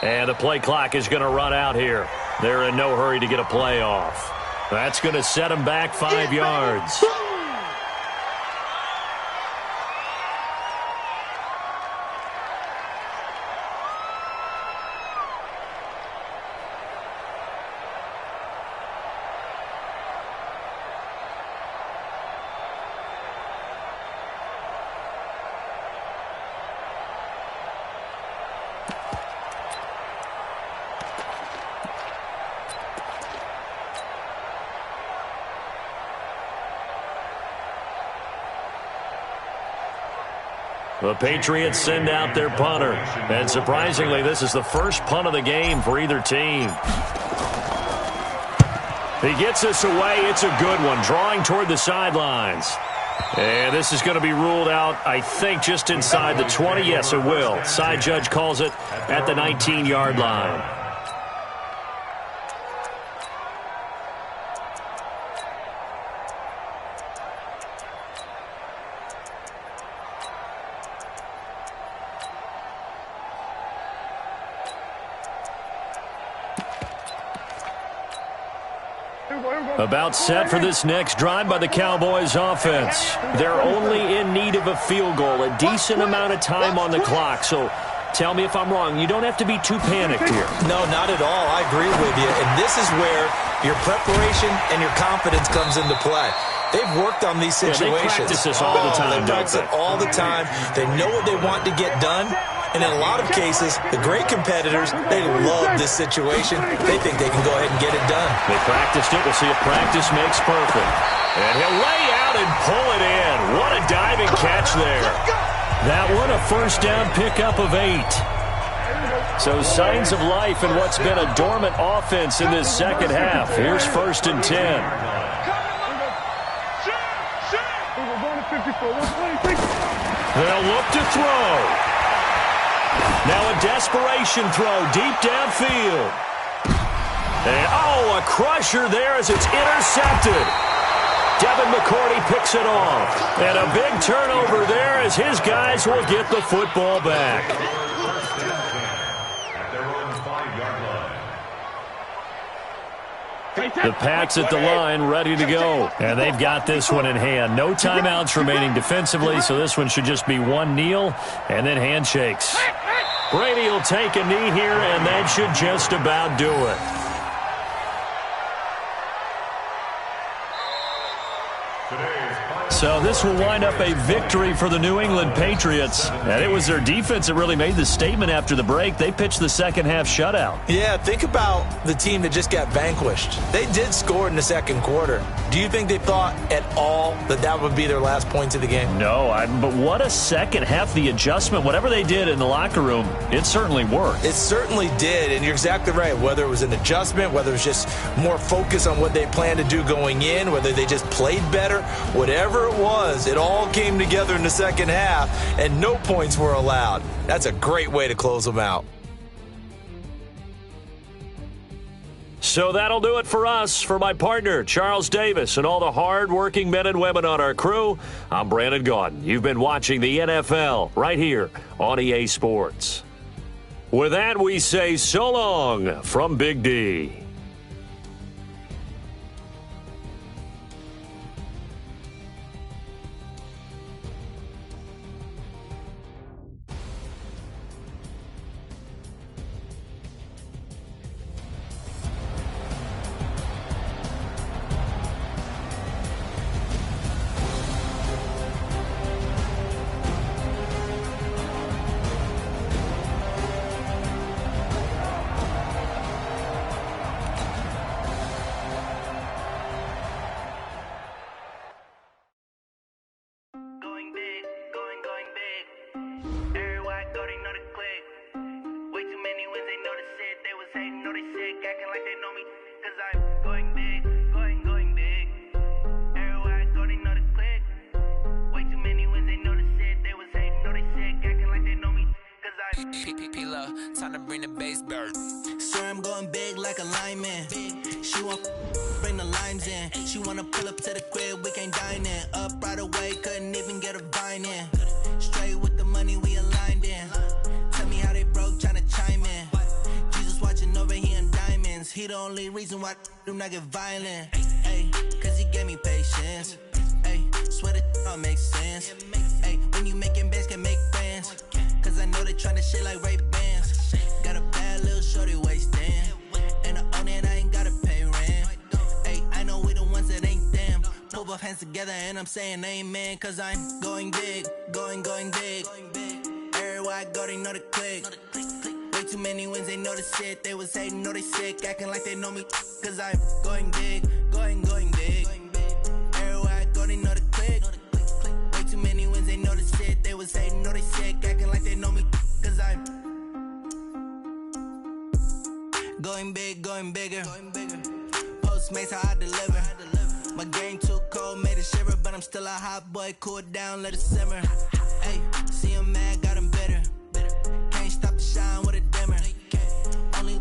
And the play clock is going to run out here. They're in no hurry to get a play off. That's going to set them back 5 yards. The Patriots send out their punter. And surprisingly, this is the first punt of the game for either team. He gets this away. It's a good one, drawing toward the sidelines. And this is going to be ruled out, I think, just inside the 20. Yes, it will. Side judge calls it at the 19-yard line. About set for this next drive by the Cowboys offense. They're only in need of a field goal, a decent amount of time on the clock. So tell me if I'm wrong. You don't have to be too panicked here. No, not at all. I agree with you. And this is where your preparation and your confidence comes into play. They've worked on these situations. Yeah, they practice this all the time. They practice it all the time. They know what they want to get done. And in a lot of cases, the great competitors, they love this situation. They think they can go ahead and get it done. They practiced it. We'll see if practice makes perfect. And he'll lay out and pull it in. What a diving catch there. That one, a first down pickup of 8. So signs of life in what's been a dormant offense in this second half. Here's 1st and 10. They'll look to throw. Now a desperation throw deep downfield. And, oh, a crusher there as it's intercepted. Devin McCourty picks it off. And a big turnover there as his guys will get the football back. The Pats at the line, ready to go. And they've got this one in hand. No timeouts remaining defensively, so this one should just be one kneel and then handshakes. Brady will take a knee here, and that should just about do it. So this will wind up a victory for the New England Patriots. And it was their defense that really made the statement after the break. They pitched the second half shutout. Yeah, think about the team that just got vanquished. They did score in the second quarter. Do you think they thought at all that that would be their last points of the game? No, but what a second half. The adjustment, whatever they did in the locker room, it certainly worked. It certainly did, and you're exactly right. Whether it was an adjustment, whether it was just more focus on what they planned to do going in, whether they just played better, whatever There it was. It all came together in the second half, and no points were allowed. That's a great way to close them out. So that'll do it for us. For my partner, Charles Davis, and all the hard-working men and women on our crew, I'm Brandon Gaudin. You've been watching the NFL right here on EA Sports. With that, we say so long from Big D. Going big, going big. Everywhere I go, they know the click. Way too many wins, they know the shit. They was hating, know they sick, acting like they know me. Cause I'm going big, going big. Everywhere I go, they know the click. Way too many wins, they know the shit. They was hating, know they sick, acting like they know me. Cause I'm P-P-P-Love, time to bring the bass bird. swear I'm going big like a lineman. She want bring the limes in. She wanna pull up to the crib, we can't dine in. Up right away, couldn't even get a vine in. Straight with the money we aligned in. Tell me how they broke, tryna chime in. Jesus watching over here in diamonds. He the only reason why do not get violent. Ay, cause he gave me patience. Ay, swear that all makes sense. Ay, when you making bands, can make friends. Cause I know they tryna shit like Ray Bans. Got a bad little shorty wasting. And I own it, I ain't gotta pay rent. Ay, I know we the ones that ain't them. Pull both hands together and I'm saying amen. Cause I'm going big, going big. Everywhere I go, they know the click. Way too many wins, they know the shit. They was hating, know they sick, acting like they know me. Cause I'm going big, going big. Everywhere I go, they know the click. Way too many wins, they know the shit. They was hating, know they sick, acting like they know me. Cause I'm going big, going bigger. Postmates, how I deliver. My game too cold, made it shiver, but I'm still a hot boy. Cool it down, let it simmer. Hey, see him mad, got him bitter. Can't stop the shine with a dimmer. Only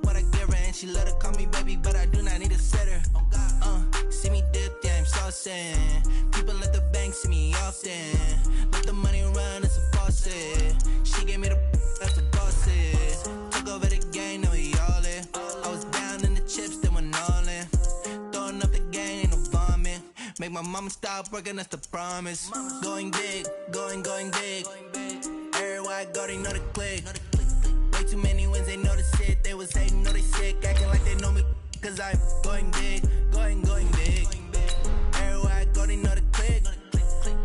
what I give her, and she let her call me baby, but I do not need a sitter. See me dip, yeah, I'm saucing. People at the bank see me often. Let the money run, it's a faucet. She gave me the that's the bosses. Took over the game, now we all in. I was down in the chips, then went all in. Throwing up the game, ain't no vomit. Make my mama stop working, that's the promise. Going big, going big. Everywhere I go, they know the click. Way too many wins, they know the shit. They was hating, know they sick, acting like they know me. Cause I'm going big, going big. Everywhere I go, they know the click.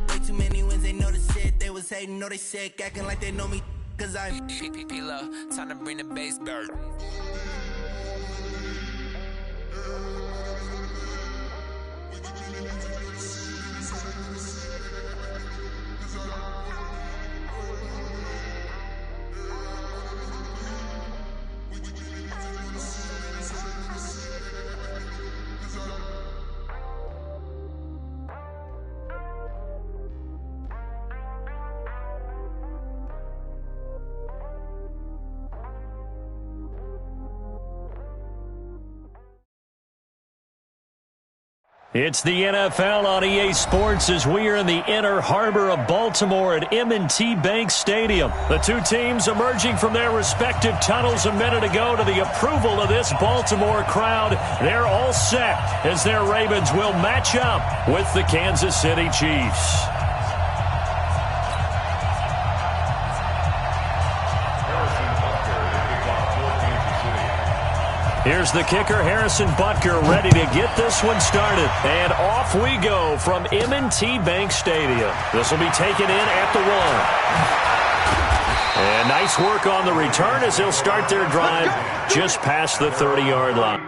Way too many wins, they know the shit. They was hating, know they sick, acting like they know me. Cause I'm P-P-P-Love, time to bring the bass bird. It's the NFL on EA Sports as we are in the inner harbor of Baltimore at M&T Bank Stadium. The two teams emerging from their respective tunnels a minute ago to the approval of this Baltimore crowd. They're all set as their Ravens will match up with the Kansas City Chiefs. Here's the kicker, Harrison Butker, ready to get this one started. And off we go from M&T Bank Stadium. This will be taken in at the 1. And nice work on the return as they'll start their drive just past the 30-yard line.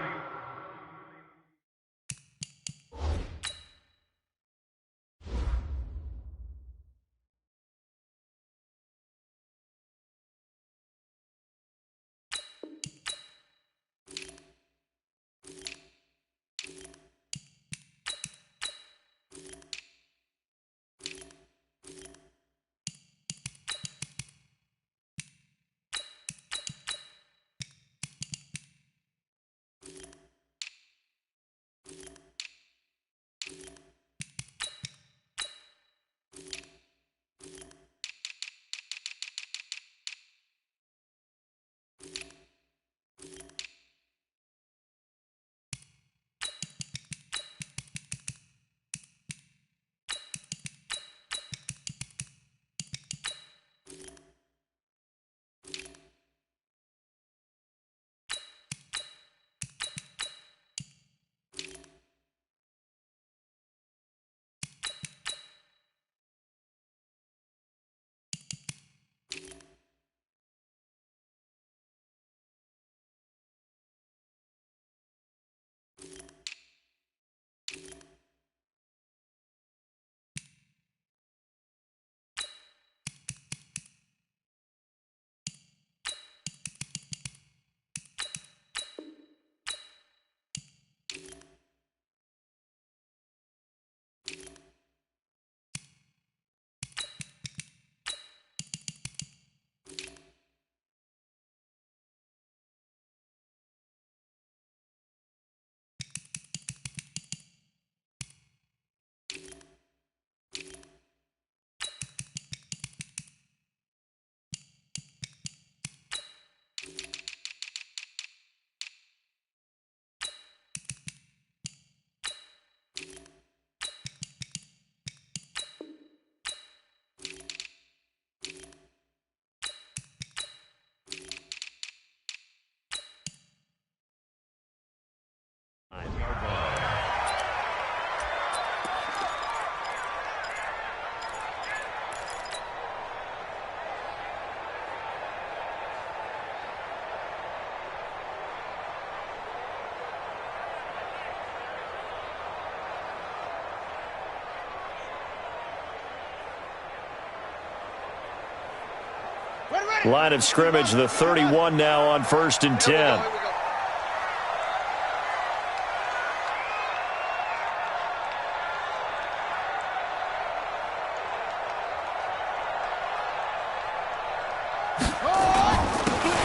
Line of scrimmage, the 31 now on 1st and 10.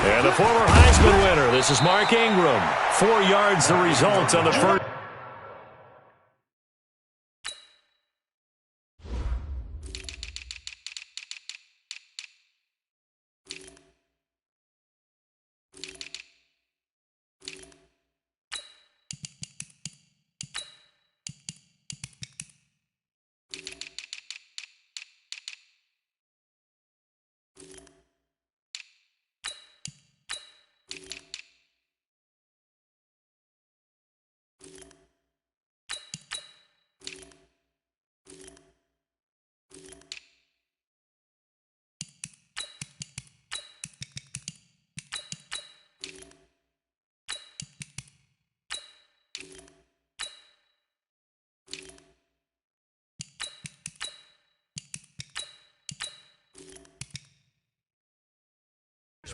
And the former Heisman winner, this is Mark Ingram. 4 yards the result on the first.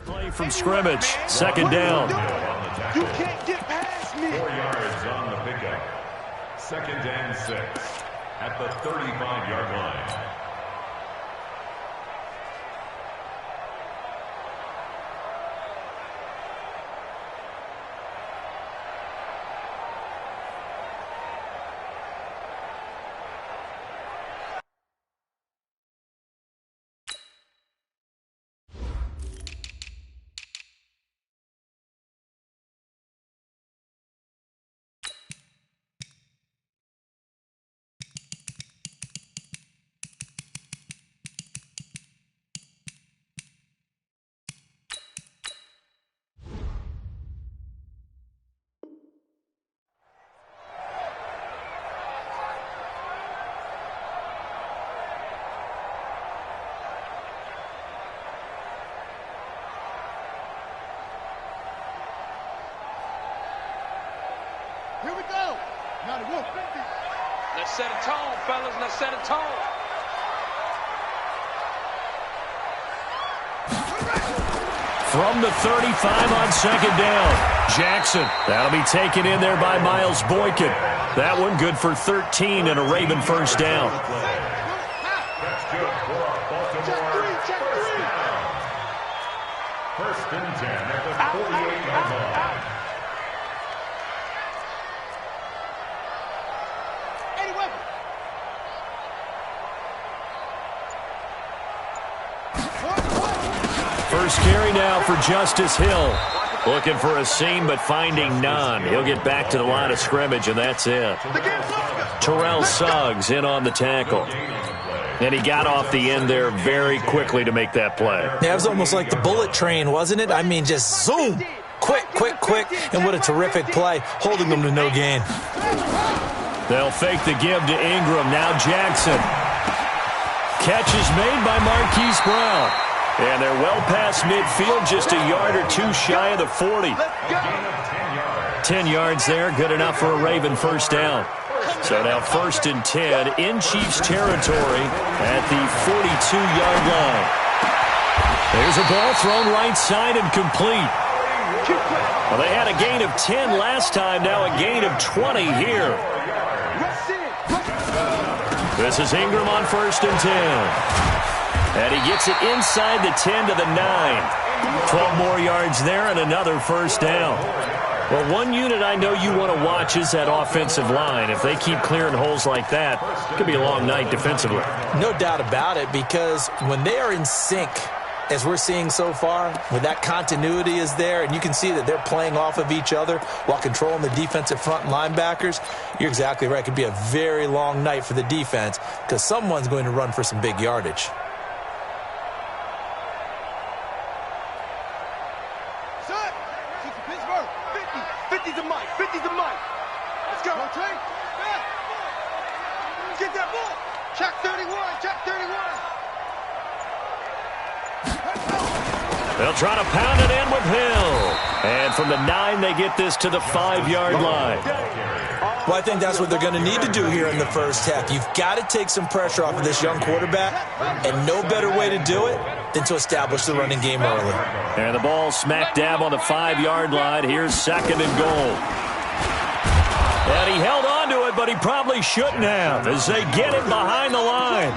Play from scrimmage, 2nd down. You can't get past me. 4 yards on the pickup. 2nd and 6 at the 35-yard line. Here we go. Now the 150. Let's set a tone, fellas. Let's set a tone. From the 35 on 2nd down. Jackson. That'll be taken in there by Miles Boykin. That one good for 13 and a Raven 1st down. That's good for Baltimore. First and 10 at the 48-yard line. First carry now for Justice Hill. Looking for a seam, but finding none. He'll get back to the line of scrimmage, and that's it. Terrell Suggs in on the tackle. And he got off the end there very quickly to make that play. Yeah, it was almost like the bullet train, wasn't it? I mean, just zoom. Quick, quick, quick. And what a terrific play, holding them to no gain. They'll fake the give to Ingram. Now Jackson. Catch is made by Marquise Brown. And they're well past midfield, just a yard or two shy of the 40. 10 yards there, good enough for a Raven 1st down. So now 1st and 10 in Chiefs territory at the 42-yard line. There's a ball thrown right side and complete. Well, they had a gain of 10 last time, now a gain of 20 here. This is Ingram on 1st and 10. And he gets it inside the 10 to the 9. 12 more yards there and another 1st down. Well, one unit I know you want to watch is that offensive line. If they keep clearing holes like that, it could be a long night defensively. No doubt about it, because when they are in sync, as we're seeing so far, when that continuity is there and you can see that they're playing off of each other while controlling the defensive front linebackers, you're exactly right. It could be a very long night for the defense because someone's going to run for some big yardage. Get that ball. Check 31. Check 31. They'll try to pound it in with Hill. And from the 9, they get this to the 5-yard line. Well, I think that's what they're going to need to do here in the first half. You've got to take some pressure off of this young quarterback, and no better way to do it than to establish the running game early. And the ball smack dab on the 5-yard line. Here's 2nd and goal. And he held on to it, but he probably shouldn't have as they get him behind the line.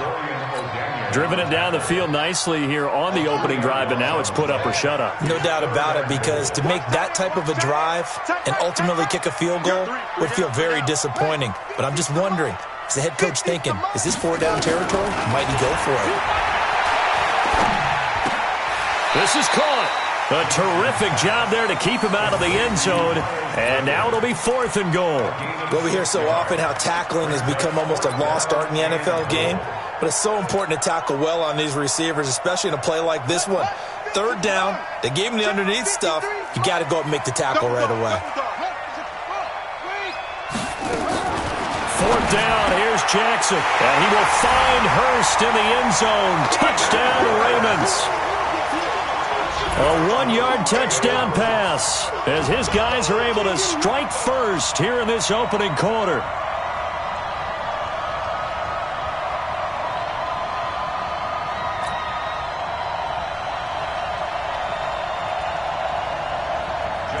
Driven it down the field nicely here on the opening drive, and now it's put up or shut up. No doubt about it, because to make that type of a drive and ultimately kick a field goal would feel very disappointing. But I'm just wondering, is the head coach thinking, is this 4-down territory? Might he go for it? This is caught. A terrific job there to keep him out of the end zone. And now it'll be 4th and goal. Well, we hear so often how tackling has become almost a lost art in the NFL game. But it's so important to tackle well on these receivers, especially in a play like this one. 3rd down, they gave him the underneath stuff. You got to go up and make the tackle right away. 4th down, here's Jackson. And he will find Hurst in the end zone. Touchdown, Ravens. A 1-yard touchdown pass as his guys are able to strike first here in this opening quarter.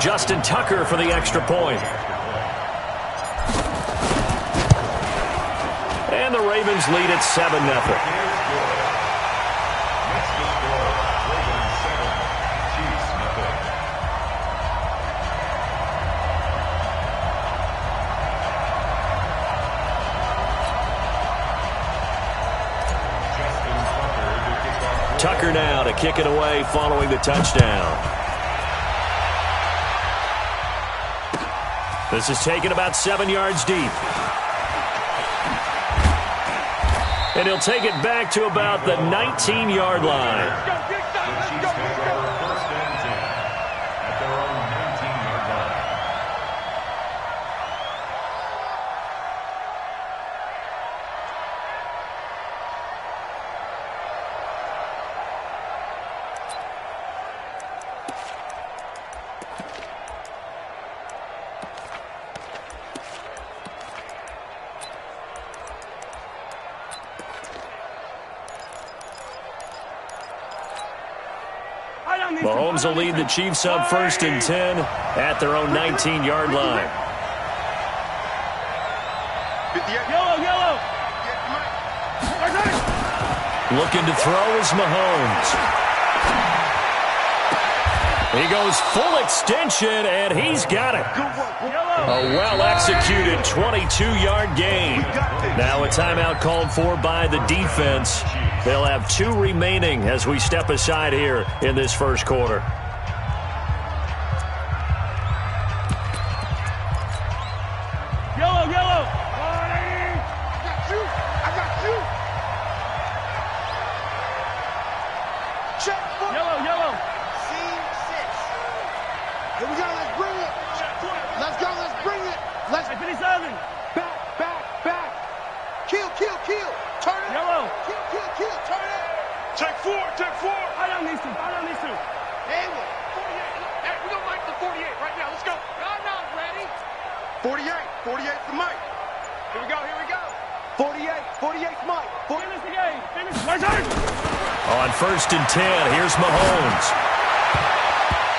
Justin Tucker for the extra point. And the Ravens lead at 7-0. Tucker now to kick it away following the touchdown. This is taken about 7 yards deep. And he'll take it back to about the 19-yard line. Mahomes will lead the Chiefs up 1st and 10 at their own 19-yard line. Looking to throw is Mahomes. He goes full extension, and he's got it. A well-executed 22-yard gain. Now a timeout called for by the defense. They'll have 2 remaining as we step aside here in this first quarter. Yellow. I got you. Check. Yellow. Scene 6. Here we go. Let's bring it. Let's go. Let's bring it. Let's. 57. Back. Kill. Turn it. Yellow. Kill. Turn it. Check 4. I don't need to. Hey, 48. Hey, we're going to mic the 48 right now. Let's go. I'm not ready. 48's the mic. Here we go. 48's mic. Finish the game. On 1st and 10, here's Mahomes.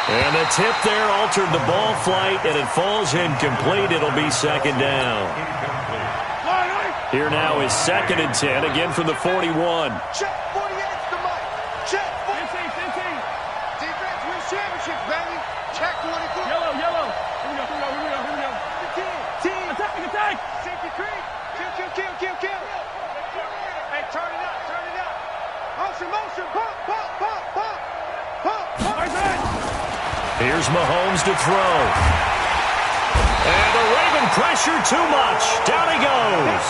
And the tip there altered the ball flight, and it falls incomplete. It'll be 2nd down. Here now is 2nd and 10, again from the 41. Check 48's the mic. Check 15. Defense wins championships, baby. Check 24. Yellow. Here we go. 15. Attack. Safety creep. Kill. Hey, turn it up. Motion. Pump. Here's Mahomes to throw. And the Raven pressure too much. Down he goes.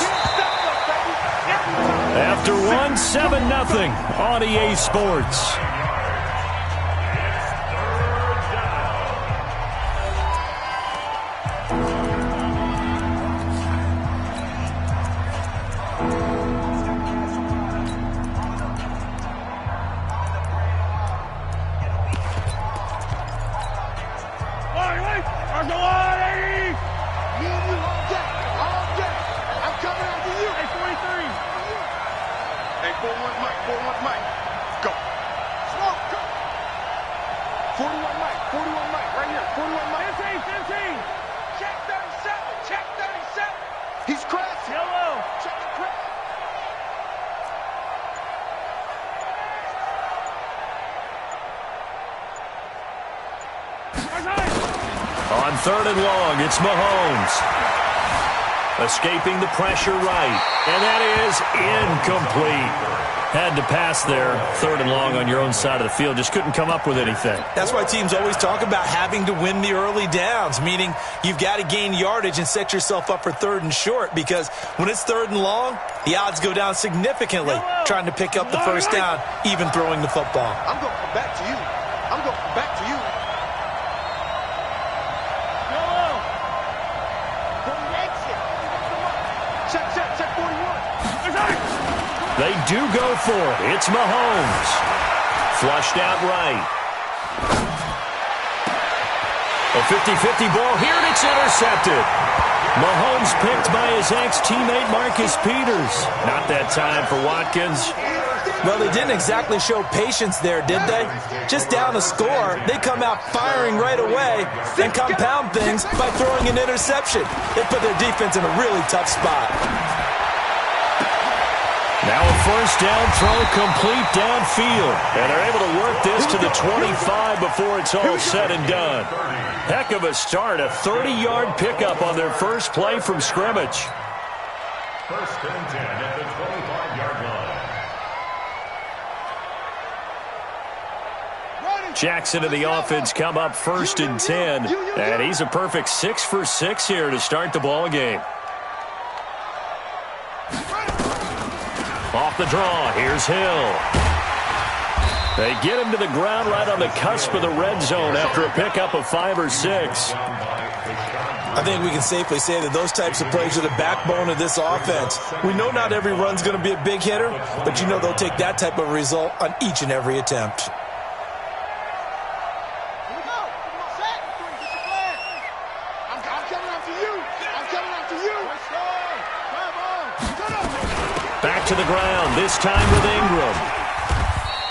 After 7-0 on EA Sports. On 3rd and long, it's Mahomes. Escaping the pressure right. And that is incomplete. Had to pass there, 3rd and long on your own side of the field. Just couldn't come up with anything. That's why teams always talk about having to win the early downs, meaning you've got to gain yardage and set yourself up for 3rd and short, because when it's 3rd and long, the odds go down significantly trying to pick up the first down, even throwing the football. I'm going to come back to you. I'm going to come back to you. Check 41. They do go for it. It's Mahomes. Flushed out right. A 50-50 ball here, and it's intercepted. Mahomes picked by his ex-teammate Marcus Peters. Not that time for Watkins. Well, they didn't exactly show patience there, did they? Just down a score, they come out firing right away and compound things by throwing an interception. They put their defense in a really tough spot. Now a first down throw complete downfield. And they're able to work this to the 25 before it's all said and done. Heck of a start. A 30-yard pickup on their first play from scrimmage. First and 10 at the 25-yard line. Jackson and the offense come up 1st and 10. And he's a perfect 6 for 6 here to start the ball game. Off the draw, here's Hill. They get him to the ground right on the cusp of the red zone after a pickup of 5 or 6. I think we can safely say that those types of plays are the backbone of this offense. We know not every run's going to be a big hitter, but you know they'll take that type of result on each and every attempt. Back to the ground, this time with Ingram.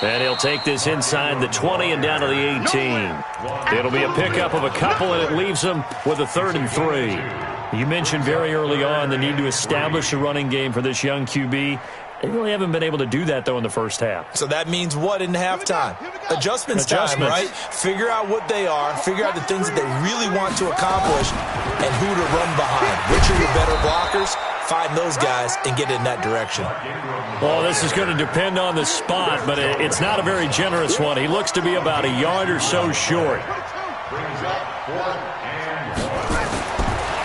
And he'll take this inside the 20 and down to the 18. It'll be a pickup of a couple, and it leaves them with a 3rd and 3. You mentioned very early on the need to establish a running game for this young QB. They really haven't been able to do that, though, in the first half. So that means what in halftime? Adjustments time, right? Figure out what they are, figure out the things that they really want to accomplish, and who to run behind. Which are your better blockers? Find those guys and get in that direction. Well, this is going to depend on the spot, but it's not a very generous one. He looks to be about a yard or so short.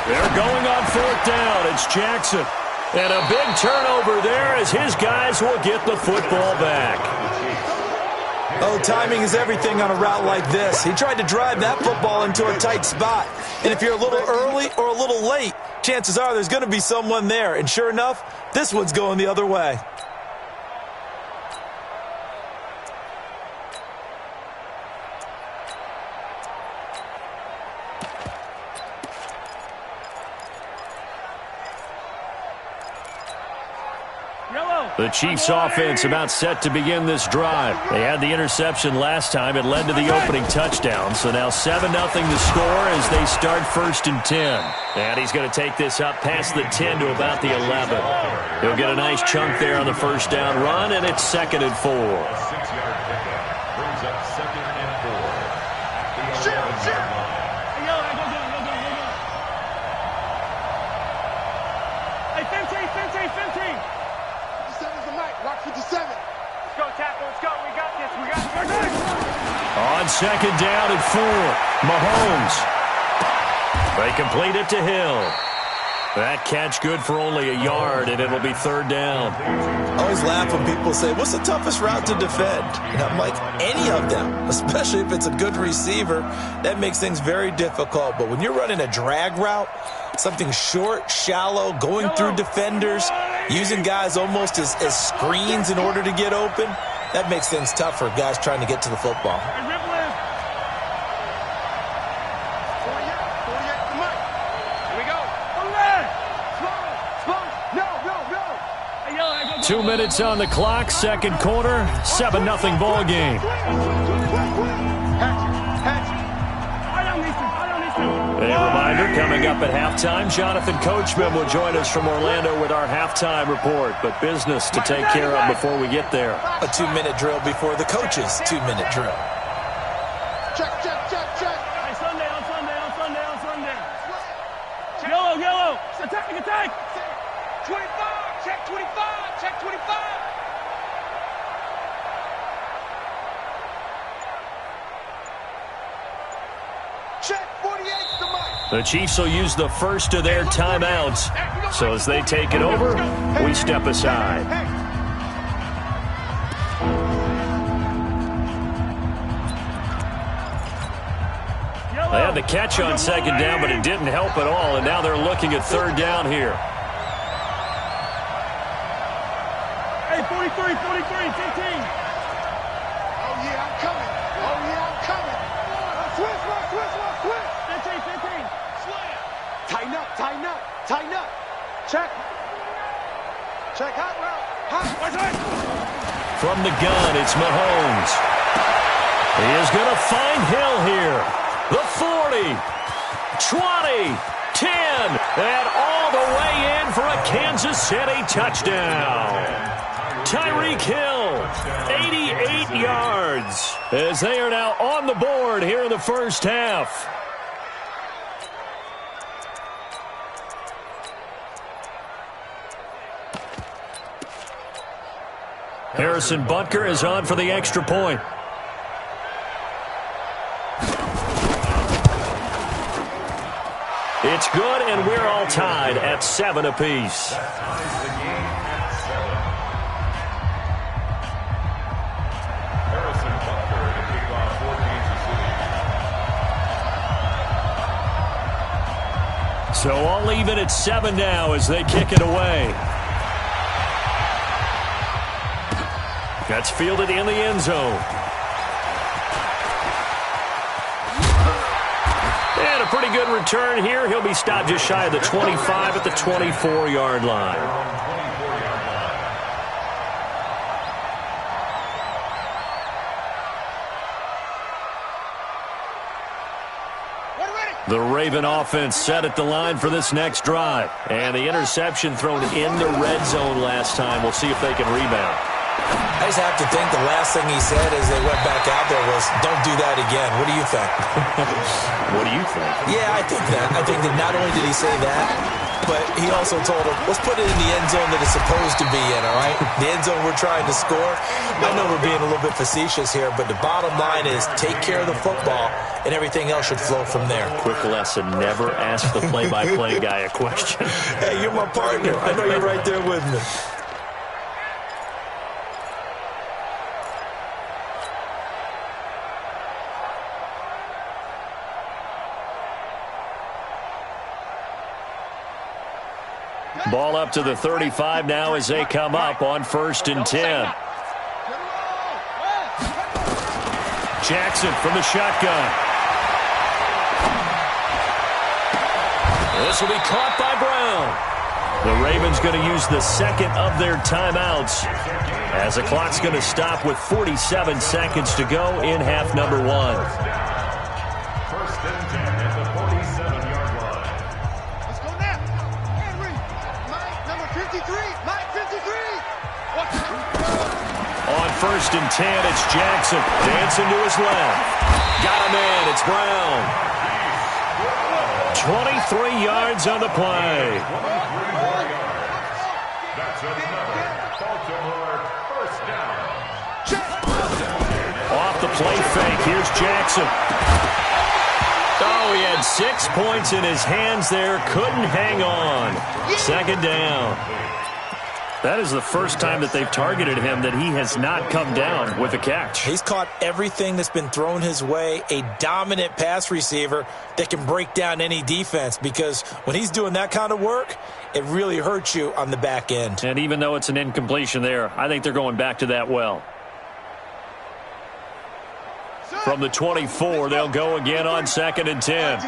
They're going on 4th down. It's Jackson. And a big turnover there as his guys will get the football back. Oh, timing is everything on a route like this. He tried to drive that football into a tight spot. And if you're a little early or a little late, chances are there's going to be someone there. And sure enough, this one's going the other way. The Chiefs offense about set to begin this drive. They had the interception last time. It led to the opening touchdown. So now 7-0 the score as they start 1st and 10. And he's going to take this up past the 10 to about the 11. He'll get a nice chunk there on the first down run, and it's 2nd and 4. On 2nd down and 4, Mahomes. They complete it to Hill. That catch good for only a yard, and it'll be 3rd down. I always laugh when people say, what's the toughest route to defend? And I'm like, any of them, especially if it's a good receiver. That makes things very difficult. But when you're running a drag route, something short, shallow, going through defenders, using guys almost as screens in order to get open, that makes things tough for guys trying to get to the football. 2 minutes on the clock, 2nd quarter, 7-0 ball game. A reminder, coming up at halftime, Jonathan Coachman will join us from Orlando with our halftime report, but business to take care of before we get there. A 2-minute drill before the coach's 2-minute drill. Check. Hey, Sunday. Check, 48's the mic. The Chiefs will use the first of their timeouts. So as they take it over, we step aside. They had the catch on second down, but it didn't help at all, and now they're looking at third down here. Hey, 43, 15. Oh, yeah, I'm coming. Oh, yeah, I'm coming. Switch. 15. Slam. Tighten up. Check. Hot route. From the gun, it's Mahomes. He is going to find Hill here. The 40, 20, 10, and all the way in for a Kansas City touchdown. Tyreek Hill, 88 yards, as they are now on the board here in the first half. Harrison Butker is on for the extra point. It's good, and we're all tied at 7 apiece. So all even at 7 now as they kick it away. That's fielded in the end zone. And a pretty good return here. He'll be stopped just shy of the 25 at the 24-yard line. The Raven offense set at the line for this next drive. And the interception thrown in the red zone last time. We'll see if they can rebound. I just have to think the last thing he said as they went back out there was, don't do that again. What do you think? What do you think? Yeah, I think that not only did he say that, but he also told him, let's put it in the end zone that it's supposed to be in, all right? The end zone we're trying to score. I know we're being a little bit facetious here, but the bottom line is take care of the football, and everything else should flow from there. Quick lesson, never ask the play-by-play guy a question. Hey, you're my partner. I know you're right there with me. Ball up to the 35 now as they come up on 1st and 10. Jackson from the shotgun. This will be caught by Brown. The Ravens going to use the second of their timeouts as the clock's going to stop with 47 seconds to go in half number 1. 1st and 10 at the 47-yard line. Let's go now. Henry. Mike, number 53. Mike, 53. On 1st and 10, it's Jackson. Dancing to his left. Got a man. It's Brown. 23 yards on the play. That's another Baltimore first down. Off the play fake. Here's Jackson. Oh, he had 6 points in his hands there. Couldn't hang on. 2nd down. That is the first time that they've targeted him that he has not come down with a catch. He's caught everything that's been thrown his way, a dominant pass receiver that can break down any defense, because when he's doing that kind of work, it really hurts you on the back end. And even though it's an incompletion there, I think they're going back to that well. From the 24, they'll go again on 2nd and 10.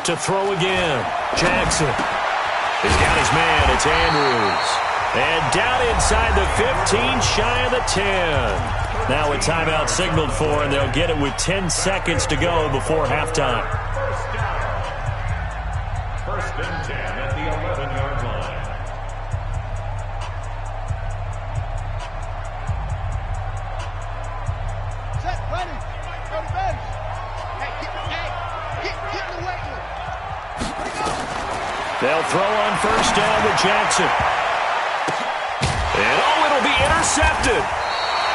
To throw again. Jackson. He's got his man. It's Andrews. And down inside the 15, shy of the 10. Now a timeout signaled for, and they'll get it with 10 seconds to go before halftime. 1st and 10 at the 11-yard line. Set, ready. Go to base. Hey, get in the way. They'll throw on 1st down with Jackson. And, oh, it'll be intercepted.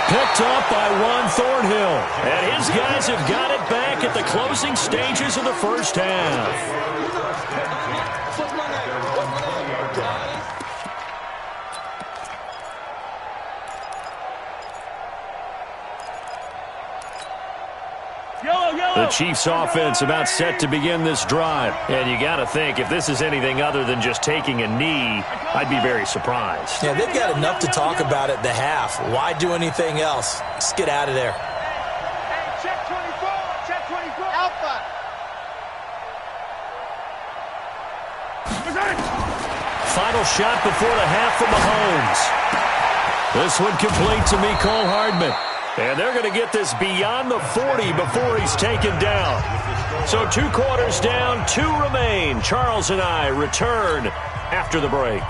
Picked up by Juan Thornhill. And his guys have got it back at the closing stages of the first half. The Chiefs offense about set to begin this drive. And you got to think, if this is anything other than just taking a knee, I'd be very surprised. Yeah, they've got enough to talk about at the half. Why do anything else? Just get out of there. Hey, check 24. Check 24. Alpha. Final shot before the half from Mahomes. This one complete to Mecole Hardman. And they're going to get this beyond the 40 before he's taken down. So 2 quarters down, 2 remain. Charles and I return after the break.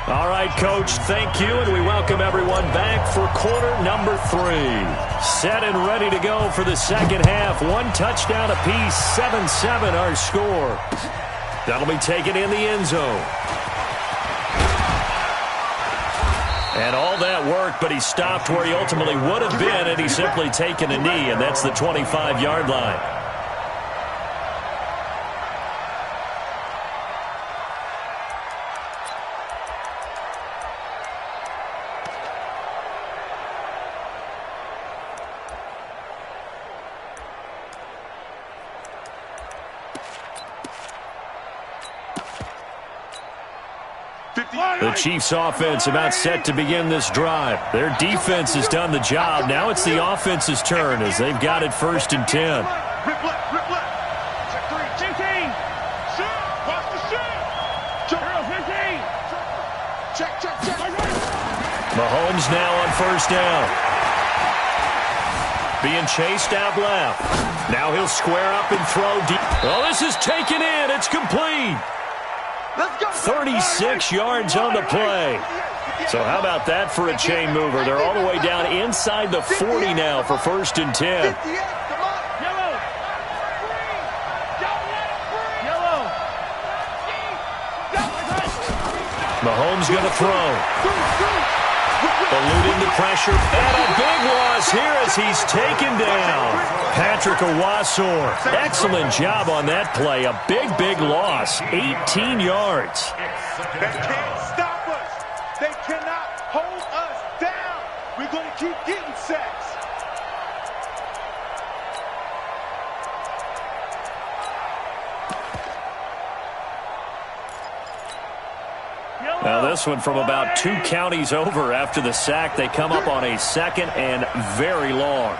All right, Coach, thank you, and we welcome everyone back for quarter number 3. Set and ready to go for the second half. 1 touchdown apiece, 7-7 our score. That'll be taken in the end zone. And all that work, but he stopped where he ultimately would have been, and he's simply taken a knee, and that's the 25-yard line. The Chiefs offense about set to begin this drive. Their defense has done the job. Now it's the offense's turn as they've got it first and 10. Rip left, rip left. Check 3. 15. Shoot. Watch the shoot. Girl, 15. Check. Mahomes now on first down. Being chased out left. Now he'll square up and throw deep. Oh, this is taken in. It's complete. 36 yards on the play. So how about that for a chain mover? They're all the way down inside the 40 now for first and 10. Mahomes going to throw. Eluding the pressure. And a big loss here as he's taken down. Patrick Owasor. Excellent job on that play. A big loss. 18 yards. They can't stop us. They cannot hold us down. We're going to keep getting sacks. Now this one from about 2 counties over after the sack. They come up on a second and very long.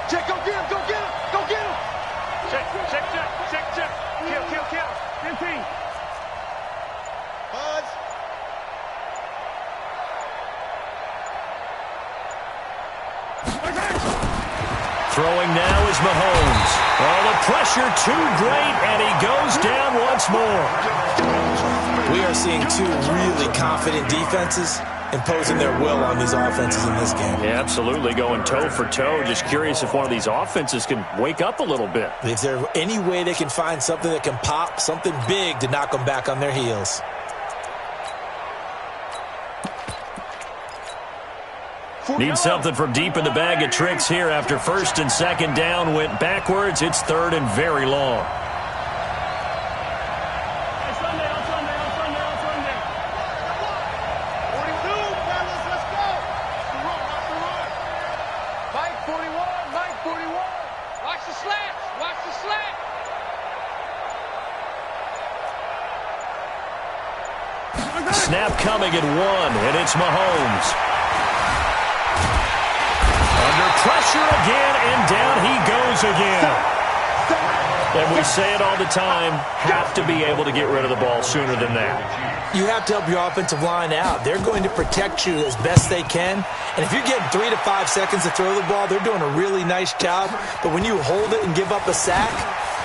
Check, go get him, go get him, go get him. Check. Kill. 15. Buzz. Throwing now is Mahomes. Oh, the pressure too great, and he goes down once more. We are seeing 2 really confident defenses imposing their will on these offenses in this game. Yeah, absolutely, going toe for toe. Just curious if one of these offenses can wake up a little bit. Is there any way they can find something that can pop, something big to knock them back on their heels? Need something from deep in the bag of tricks here after first and second down went backwards. It's third and very long. Snap coming at 1, and it's Mahomes. Under pressure again, and down he goes again. And we say it all the time, have to be able to get rid of the ball sooner than that. You have to help your offensive line out. They're going to protect you as best they can. And if you're getting 3 to 5 seconds to throw the ball, they're doing a really nice job. But when you hold it and give up a sack,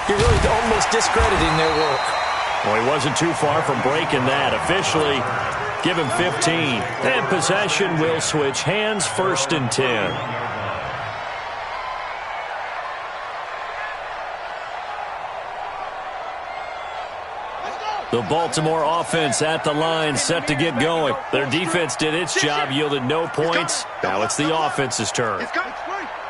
you're really almost discrediting their work. Well, he wasn't too far from breaking that. Officially, give him 15. And possession will switch hands, first and 10. The Baltimore offense at the line, set to get going. Their defense did its job, yielded no points. Now it's the offense's turn.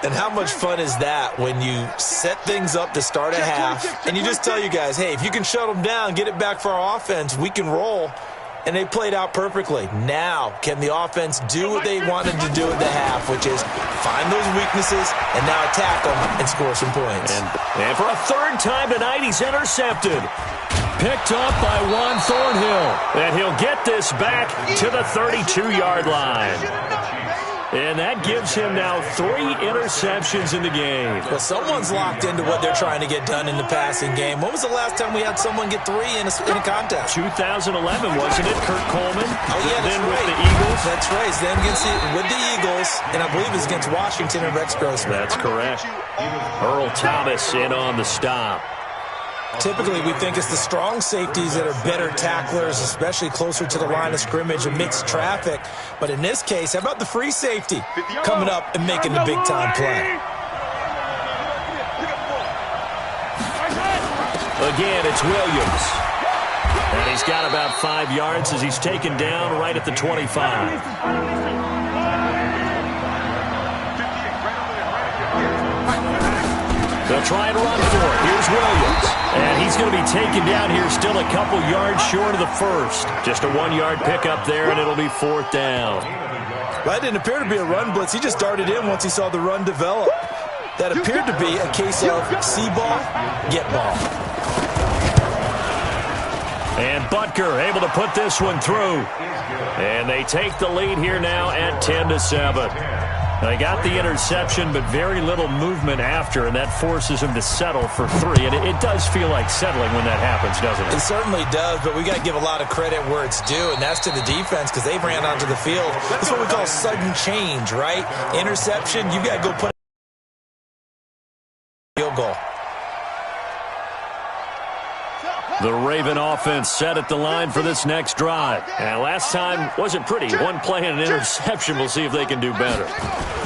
And how much fun is that when you set things up to start a half, and you just tell you guys, hey, if you can shut them down, get it back for our offense, we can roll. And they played out perfectly. Now, can the offense do what they wanted to do at the half, which is find those weaknesses and now attack them and score some points. And for a third time tonight, he's intercepted. Picked up by Juan Thornhill. And he'll get this back to the 32-yard line. And that gives him now 3 interceptions in the game. Well, someone's locked into what they're trying to get done in the passing game. When was the last time we had someone get 3 in a contest? 2011, wasn't it, Kurt Coleman? Oh, yeah, that's then right. with the Eagles. That's right. Then with the Eagles, and I believe it's against Washington and Rex Grossman. That's correct. Earl Thomas in on the stop. Typically, we think it's the strong safeties that are better tacklers, especially closer to the line of scrimmage amidst traffic. But in this case, how about the free safety coming up and making the big-time play? Again, it's Williams. And he's got about 5 yards as he's taken down right at the 25. They'll try and run for it. Here's Williams. And he's going to be taken down here still a couple yards short of the first. Just a 1-yard pickup there, and it'll be 4th down. That didn't appear to be a run blitz. He just darted in once he saw the run develop. That appeared to be a case of see ball, get ball. And Butker able to put this one through. And they take the lead here now at 10-7. They got the interception, but very little movement after, and that forces him to settle for 3. And it does feel like settling when that happens, doesn't it? It certainly does, but we got to give a lot of credit where it's due, and that's to the defense because they ran onto the field. That's what we call sudden change, right? Interception, you got to go put a field goal. The Raven offense set at the line for this next drive. And last time wasn't pretty. 1 play and an interception. We'll see if they can do better.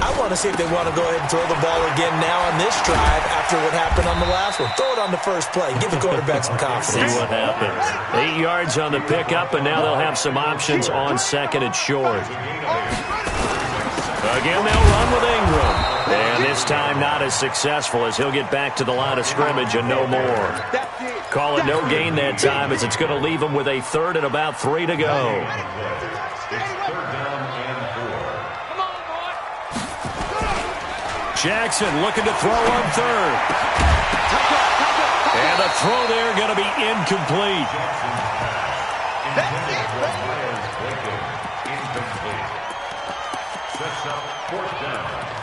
I want to see if they want to go ahead and throw the ball again now on this drive after what happened on the last one. Throw it on the first play. Give the quarterback some confidence. See what happens. 8 yards on the pickup, and now they'll have some options on 2nd and short. Again, they'll run with Ingram. And this time not as successful as he'll get back to the line of scrimmage and no more. Call it no gain that time as it's going to leave him with a 3rd and about 3 to go. Jackson looking to throw on 3rd. And the throw there going to be incomplete. Sets up 4th down.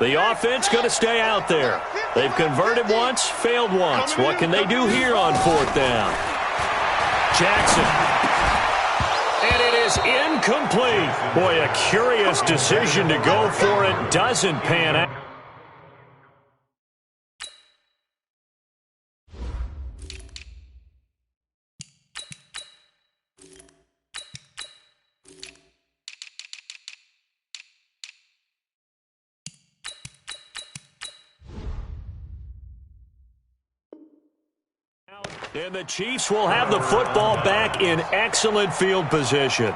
The offense going to stay out there. They've converted once, failed once. What can they do here on 4th down? Jackson. And it is incomplete. Boy, a curious decision to go for it. Doesn't pan out. And the Chiefs will have the football back in excellent field position.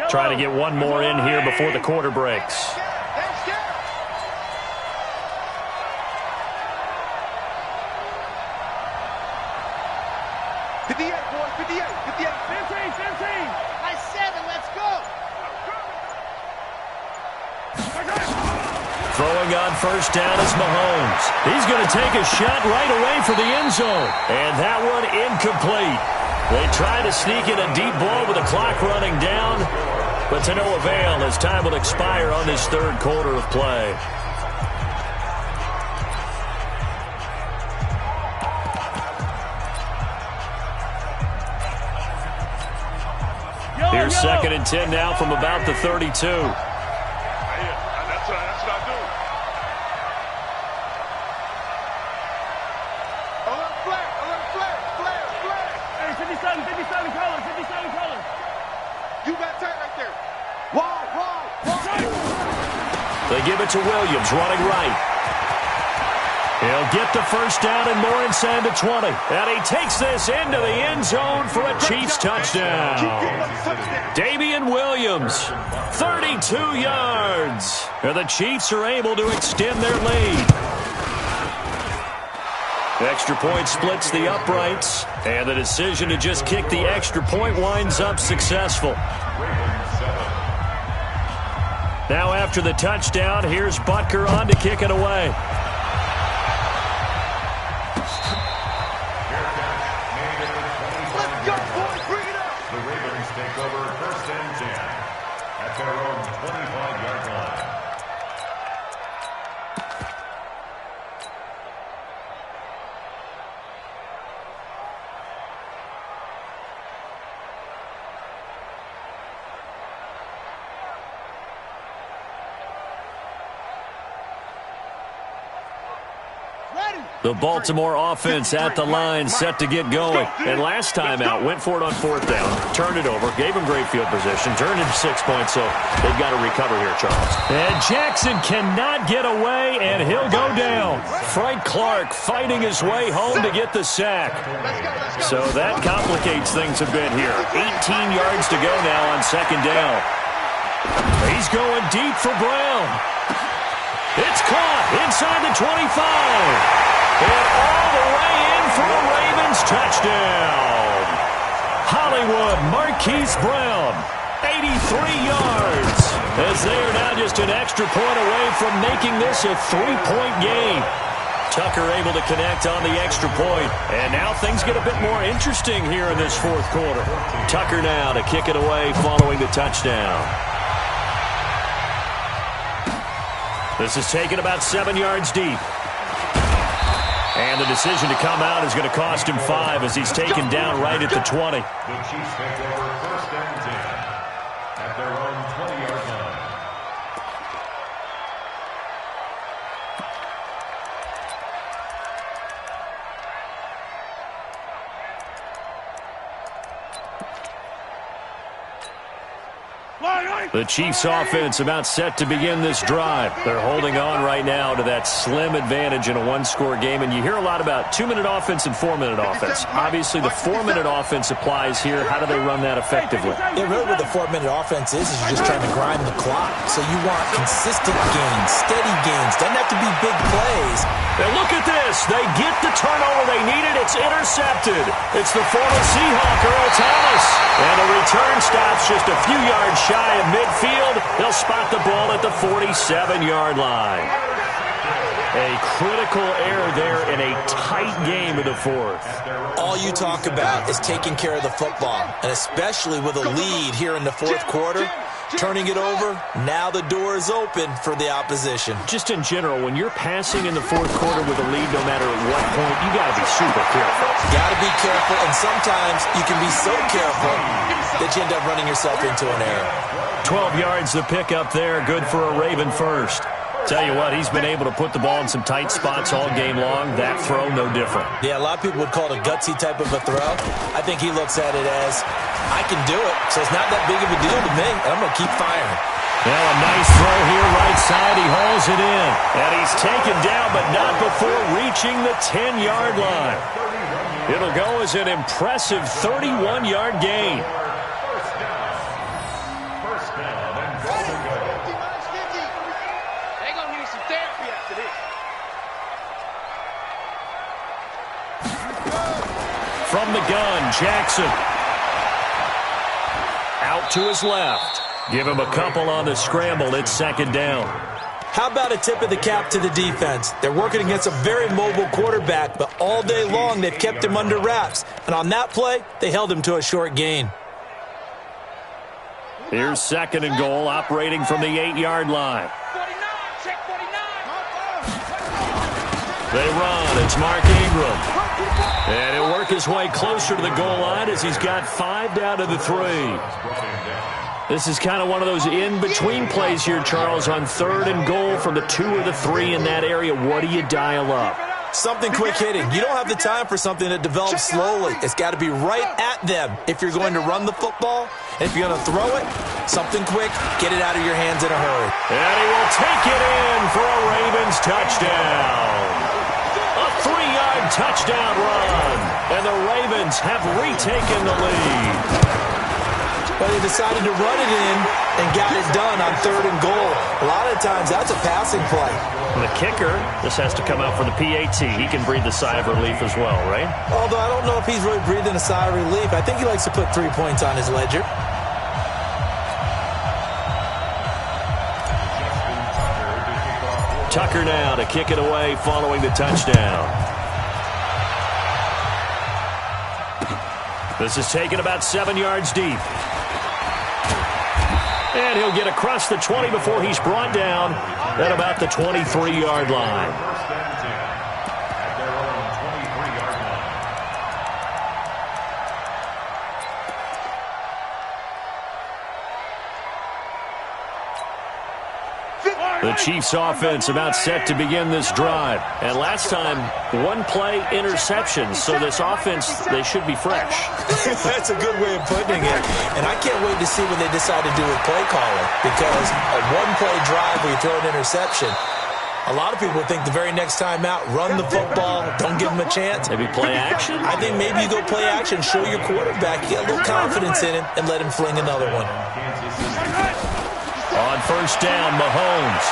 Trying to get one more in here before the quarter breaks. Throwing on 1st down is Mahomes. He's going to take a shot right away for the end zone. And that one incomplete. They try to sneak in a deep ball with the clock running down. but to no avail as time will expire on this third quarter of play. Here's 2nd and 10 now from about the 32. That's what I do. Alert flag. Hey, 57 colors. You got tight right there. Wide. They give it to Williams, running right. He'll get the first down and more inside the 20. And he takes this into the end zone for a Chiefs touchdown. Damian Williams, 32 yards. And the Chiefs are able to extend their lead. Extra point splits the uprights. And the decision to just kick the extra point winds up successful. Now after the touchdown, here's Butker on to kick it away. The Baltimore offense at the line, set to get going. And last time out, went for it on 4th down, turned it over, gave him great field position, turned into 6 points, so they've got to recover here, Charles. And Jackson cannot get away, and he'll go down. Frank Clark fighting his way home to get the sack. So that complicates things a bit here. 18 yards to go now on 2nd down. He's going deep for Brown. It's caught inside the 25. And all the way in for a Ravens touchdown. Hollywood Marquise Brown, 83 yards. As they are now just an extra point away from making this a 3-point game. Tucker able to connect on the extra point. And now things get a bit more interesting here in this 4th quarter. Tucker now to kick it away following the touchdown. This is taken about 7 yards deep. And the decision to come out is going to cost him 5 as he's taken down right at the 20. The Chiefs take over 1st and 10 at their own 20-yard line. The Chiefs offense about set to begin this drive. They're holding on right now to that slim advantage in a one-score game. And you hear a lot about 2-minute offense and 4-minute offense. Obviously, the 4-minute offense applies here. How do they run that effectively? Yeah, really what the 4-minute offense is you're just trying to grind the clock. So you want consistent gains, steady gains. Doesn't have to be big plays. And look at this. They get the turnover they needed. It's intercepted. It's the former Seahawk, Earl Thomas. And the return stops just a few yards shy of midfield. They'll spot the ball at the 47-yard line. A critical error there in a tight game in the 4th. All you talk about is taking care of the football, and especially with a lead here in the 4th quarter. Turning it over, now the door is open for the opposition. Just in general, when you're passing in the 4th quarter with a lead, no matter at what point, you got to be super careful. Got to be careful, and sometimes you can be so careful that you end up running yourself into an error. 12 yards to pick up there, good for a Raven first. Tell you what, he's been able to put the ball in some tight spots all game long. That throw, no different. Yeah, a lot of people would call it a gutsy type of a throw. I think he looks at it as, I can do it, so it's not that big of a deal to me, and I'm going to keep firing. Well, a nice throw here, right side. He hauls it in. And he's taken down, but not before reaching the 10-yard line. It'll go as an impressive 31-yard gain. From the gun, Jackson. Out to his left. Give him a couple on the scramble. It's 2nd down. How about a tip of the cap to the defense? They're working against a very mobile quarterback, but all day long they've kept him under wraps. And on that play, they held him to a short gain. Here's 2nd and goal, operating from the 8-yard line. 49, check 49. They run. It's Mark Ingram. And he'll work his way closer to the goal line as he's got 5 down to the 3. This is kind of one of those in-between plays here, Charles, on 3rd and goal from the 2 or the 3 in that area. What do you dial up? Something quick hitting. You don't have the time for something that develops slowly. It's got to be right at them if you're going to run the football. And if you're going to throw it, something quick, get it out of your hands in a hurry. And he will take it in for a Ravens touchdown. A 3-yard touchdown run. And the Ravens have retaken the lead. But they decided to run it in and got it done on 3rd and goal. A lot of times, that's a passing play. And the kicker, this has to come out for the PAT. He can breathe the sigh of relief as well, right? Although I don't know if he's really breathing a sigh of relief. I think he likes to put 3 points on his ledger. Tucker now to kick it away following the touchdown. This is taken about 7 yards deep. And he'll get across the 20 before he's brought down at about the 23-yard line. First and 10 at their own 23-yard line. The Chiefs' offense about set to begin this drive. And last time, 1-play interception. So this offense, they should be fresh. That's a good way of putting it. And I can't wait to see what they decide to do with play calling. Because a 1-play drive where you throw an interception, a lot of people think the very next time out, run the football, don't give them a chance. Maybe play action? I think maybe you go play action, show your quarterback, get a little confidence in him, and let him fling another one. On 1st down, Mahomes.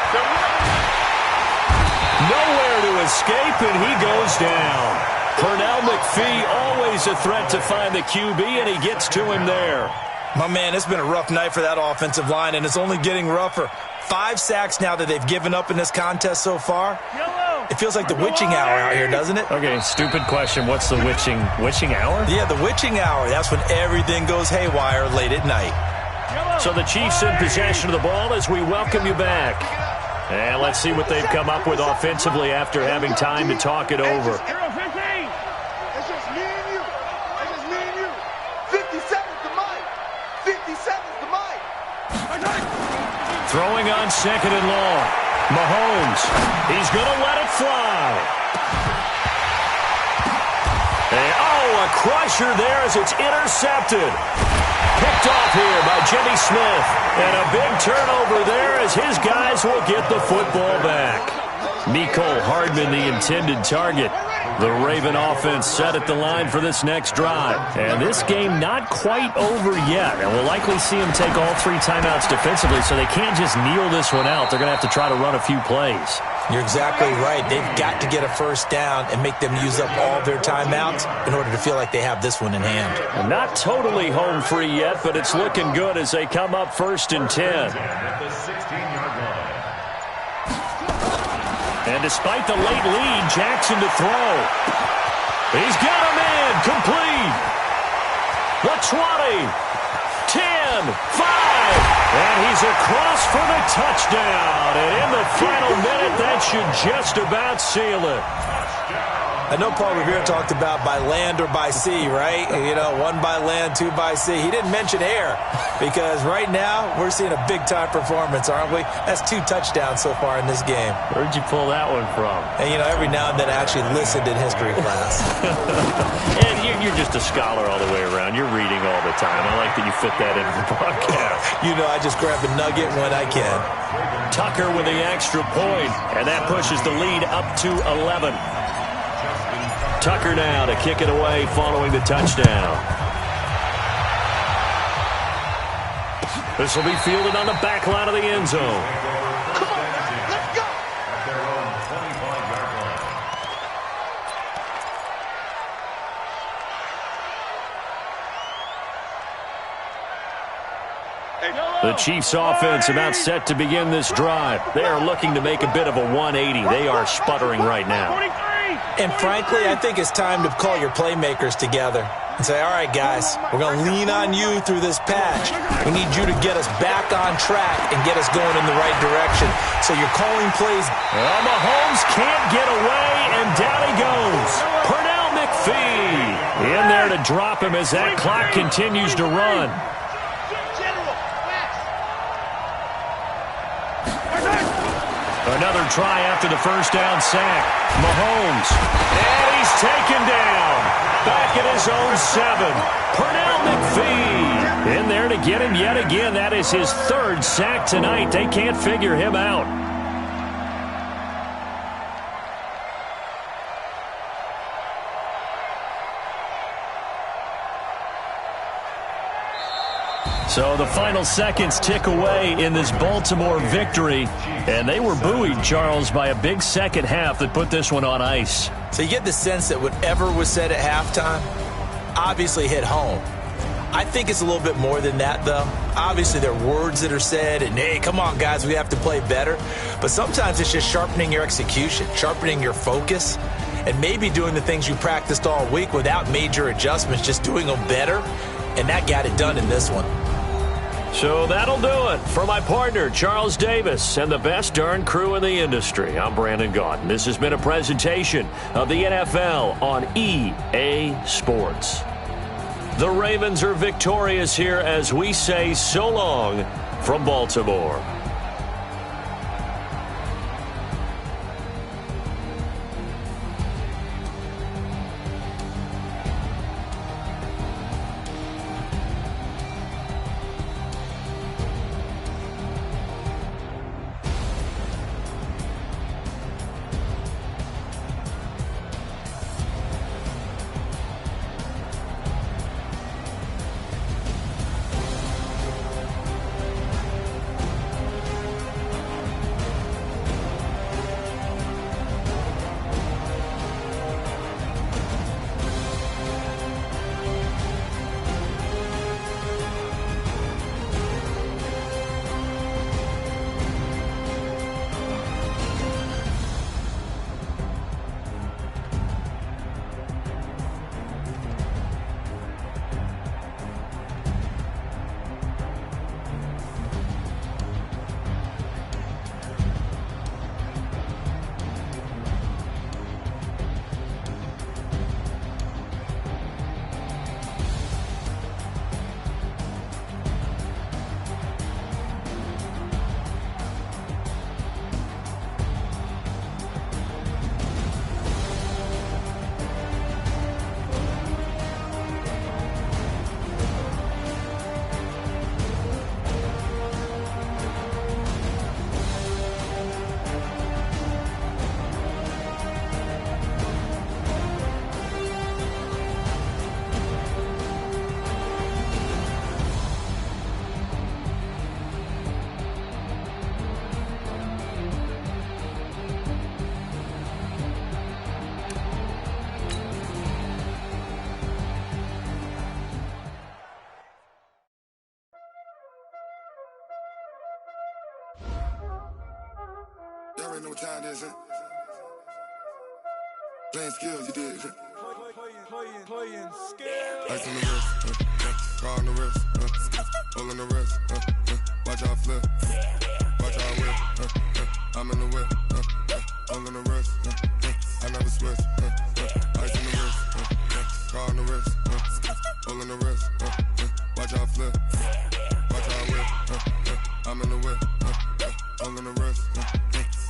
Nowhere to escape, and he goes down. Pernell McPhee, always a threat to find the QB, and he gets to him there. My man, it's been a rough night for that offensive line, and it's only getting rougher. 5 sacks now that they've given up in this contest so far. It feels like the witching hour out here, doesn't it? Okay, stupid question. What's the witching hour? Yeah, the witching hour. That's when everything goes haywire late at night. So the Chiefs in possession of the ball as we welcome you back. And let's see what they've come up with offensively after having time to talk it over. It's just me and you. It's just me and you. 57's the mic. 57's the mic. Throwing on 2nd and long. Mahomes. He's going to let it fly. And, a crusher there as it's intercepted. Picked off here by Jimmy Smith. And a big turnover there as his guys will get the football back. Mecole Hardman, the intended target. The Raven offense set at the line for this next drive. And this game not quite over yet. And we'll likely see them take all 3 timeouts defensively, so they can't just kneel this one out. They're going to have to try to run a few plays. You're exactly right. They've got to get a 1st down and make them use up all their timeouts in order to feel like they have this one in hand. Not totally home free yet, but it's looking good as they come up 1st and 10. At the 16-yard line. And despite the late lead, Jackson to throw. He's got him in. Complete. The 20. 10. 5. And he's across for the touchdown. And in the final minute, that should just about seal it. I know Paul Revere talked about by land or by sea, right? You know, 1 by land, 2 by sea. He didn't mention air because right now we're seeing a big-time performance, aren't we? That's 2 touchdowns so far in this game. Where'd you pull that one from? And, you know, every now and then I actually listened in history class. And you're just a scholar all the way around. You're reading all the time. I like that you fit that into the broadcast. You know, I just grab a nugget when I can. Tucker with the extra point, and that pushes the lead up to 11. Tucker now to kick it away following the touchdown. This will be fielded on the back line of the end zone. Come on, let's go. At their own 25-yard line. The Chiefs offense about set to begin this drive. They are looking to make a bit of a 180. They are sputtering right now. And frankly, I think it's time to call your playmakers together. and say, all right, guys, we're going to lean on you through this patch. We need you to get us back on track and get us going in the right direction. So you're calling plays. Well, Mahomes can't get away, and down he goes. Pernell McPhee in there to drop him as that clock continues to run. Another try after the first down sack. Mahomes. And he's taken down. Back at his own 7. Pernell McPhee in there to get him yet again. That is his 3rd sack tonight. They can't figure him out. So the final seconds tick away in this Baltimore victory. And they were buoyed, Charles, by a big second half that put this one on ice. So you get the sense that whatever was said at halftime obviously hit home. I think it's a little bit more than that, though. Obviously, there are words that are said, and, hey, come on, guys, we have to play better. But sometimes it's just sharpening your execution, sharpening your focus, and maybe doing the things you practiced all week without major adjustments, just doing them better. And that got it done in this one. So that'll do it for my partner, Charles Davis, and the best darn crew in the industry. I'm Brandon Gaudin. This has been a presentation of the NFL on EA Sports. The Ravens are victorious here as we say so long from Baltimore. Y'all already know what time it is, huh? Playing skills, you did. Playing skills. Ice on the wrist, car on the wrist, hole in the wrist, watch out flip, watch out whip, I'm in the whip, hole in the wrist, I never switch, ice on the wrist, car on the wrist, hole in the wrist, watch out flip, watch out whip, I'm in the whip, hole in the wrist,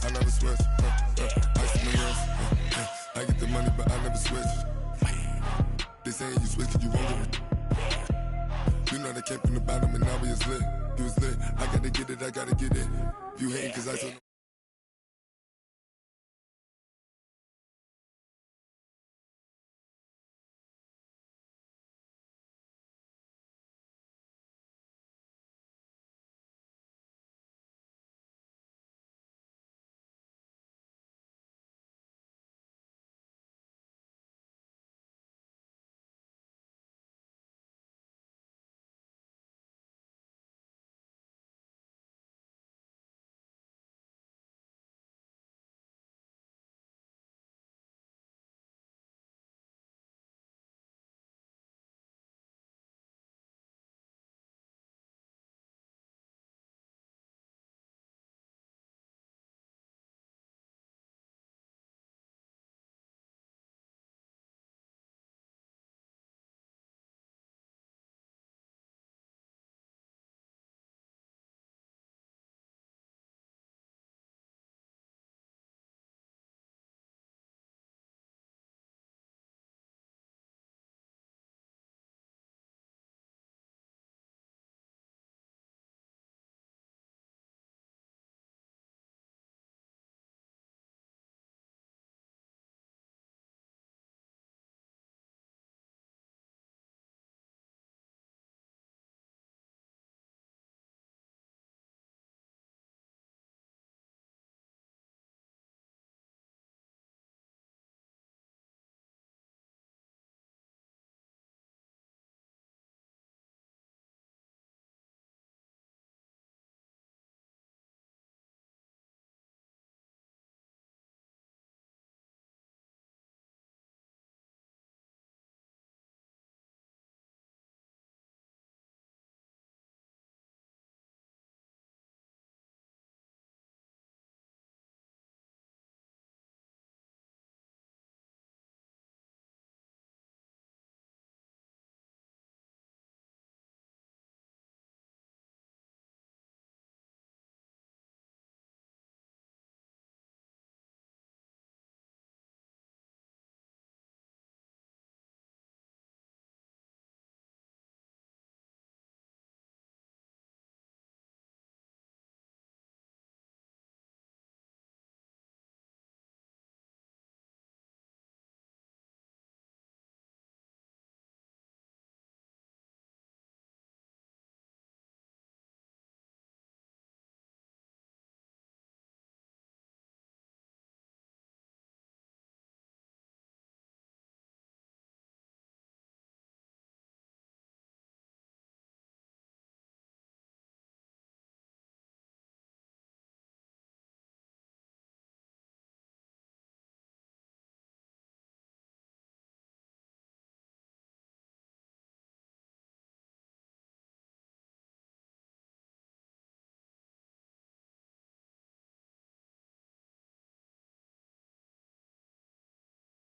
I never switch, ice on the wrist, I get the money but I never switch. They saying you switch cause you won't get it. You know they came from the bottom and now we is lit. You was lit, I gotta get it, I gotta get it. You hating cause I told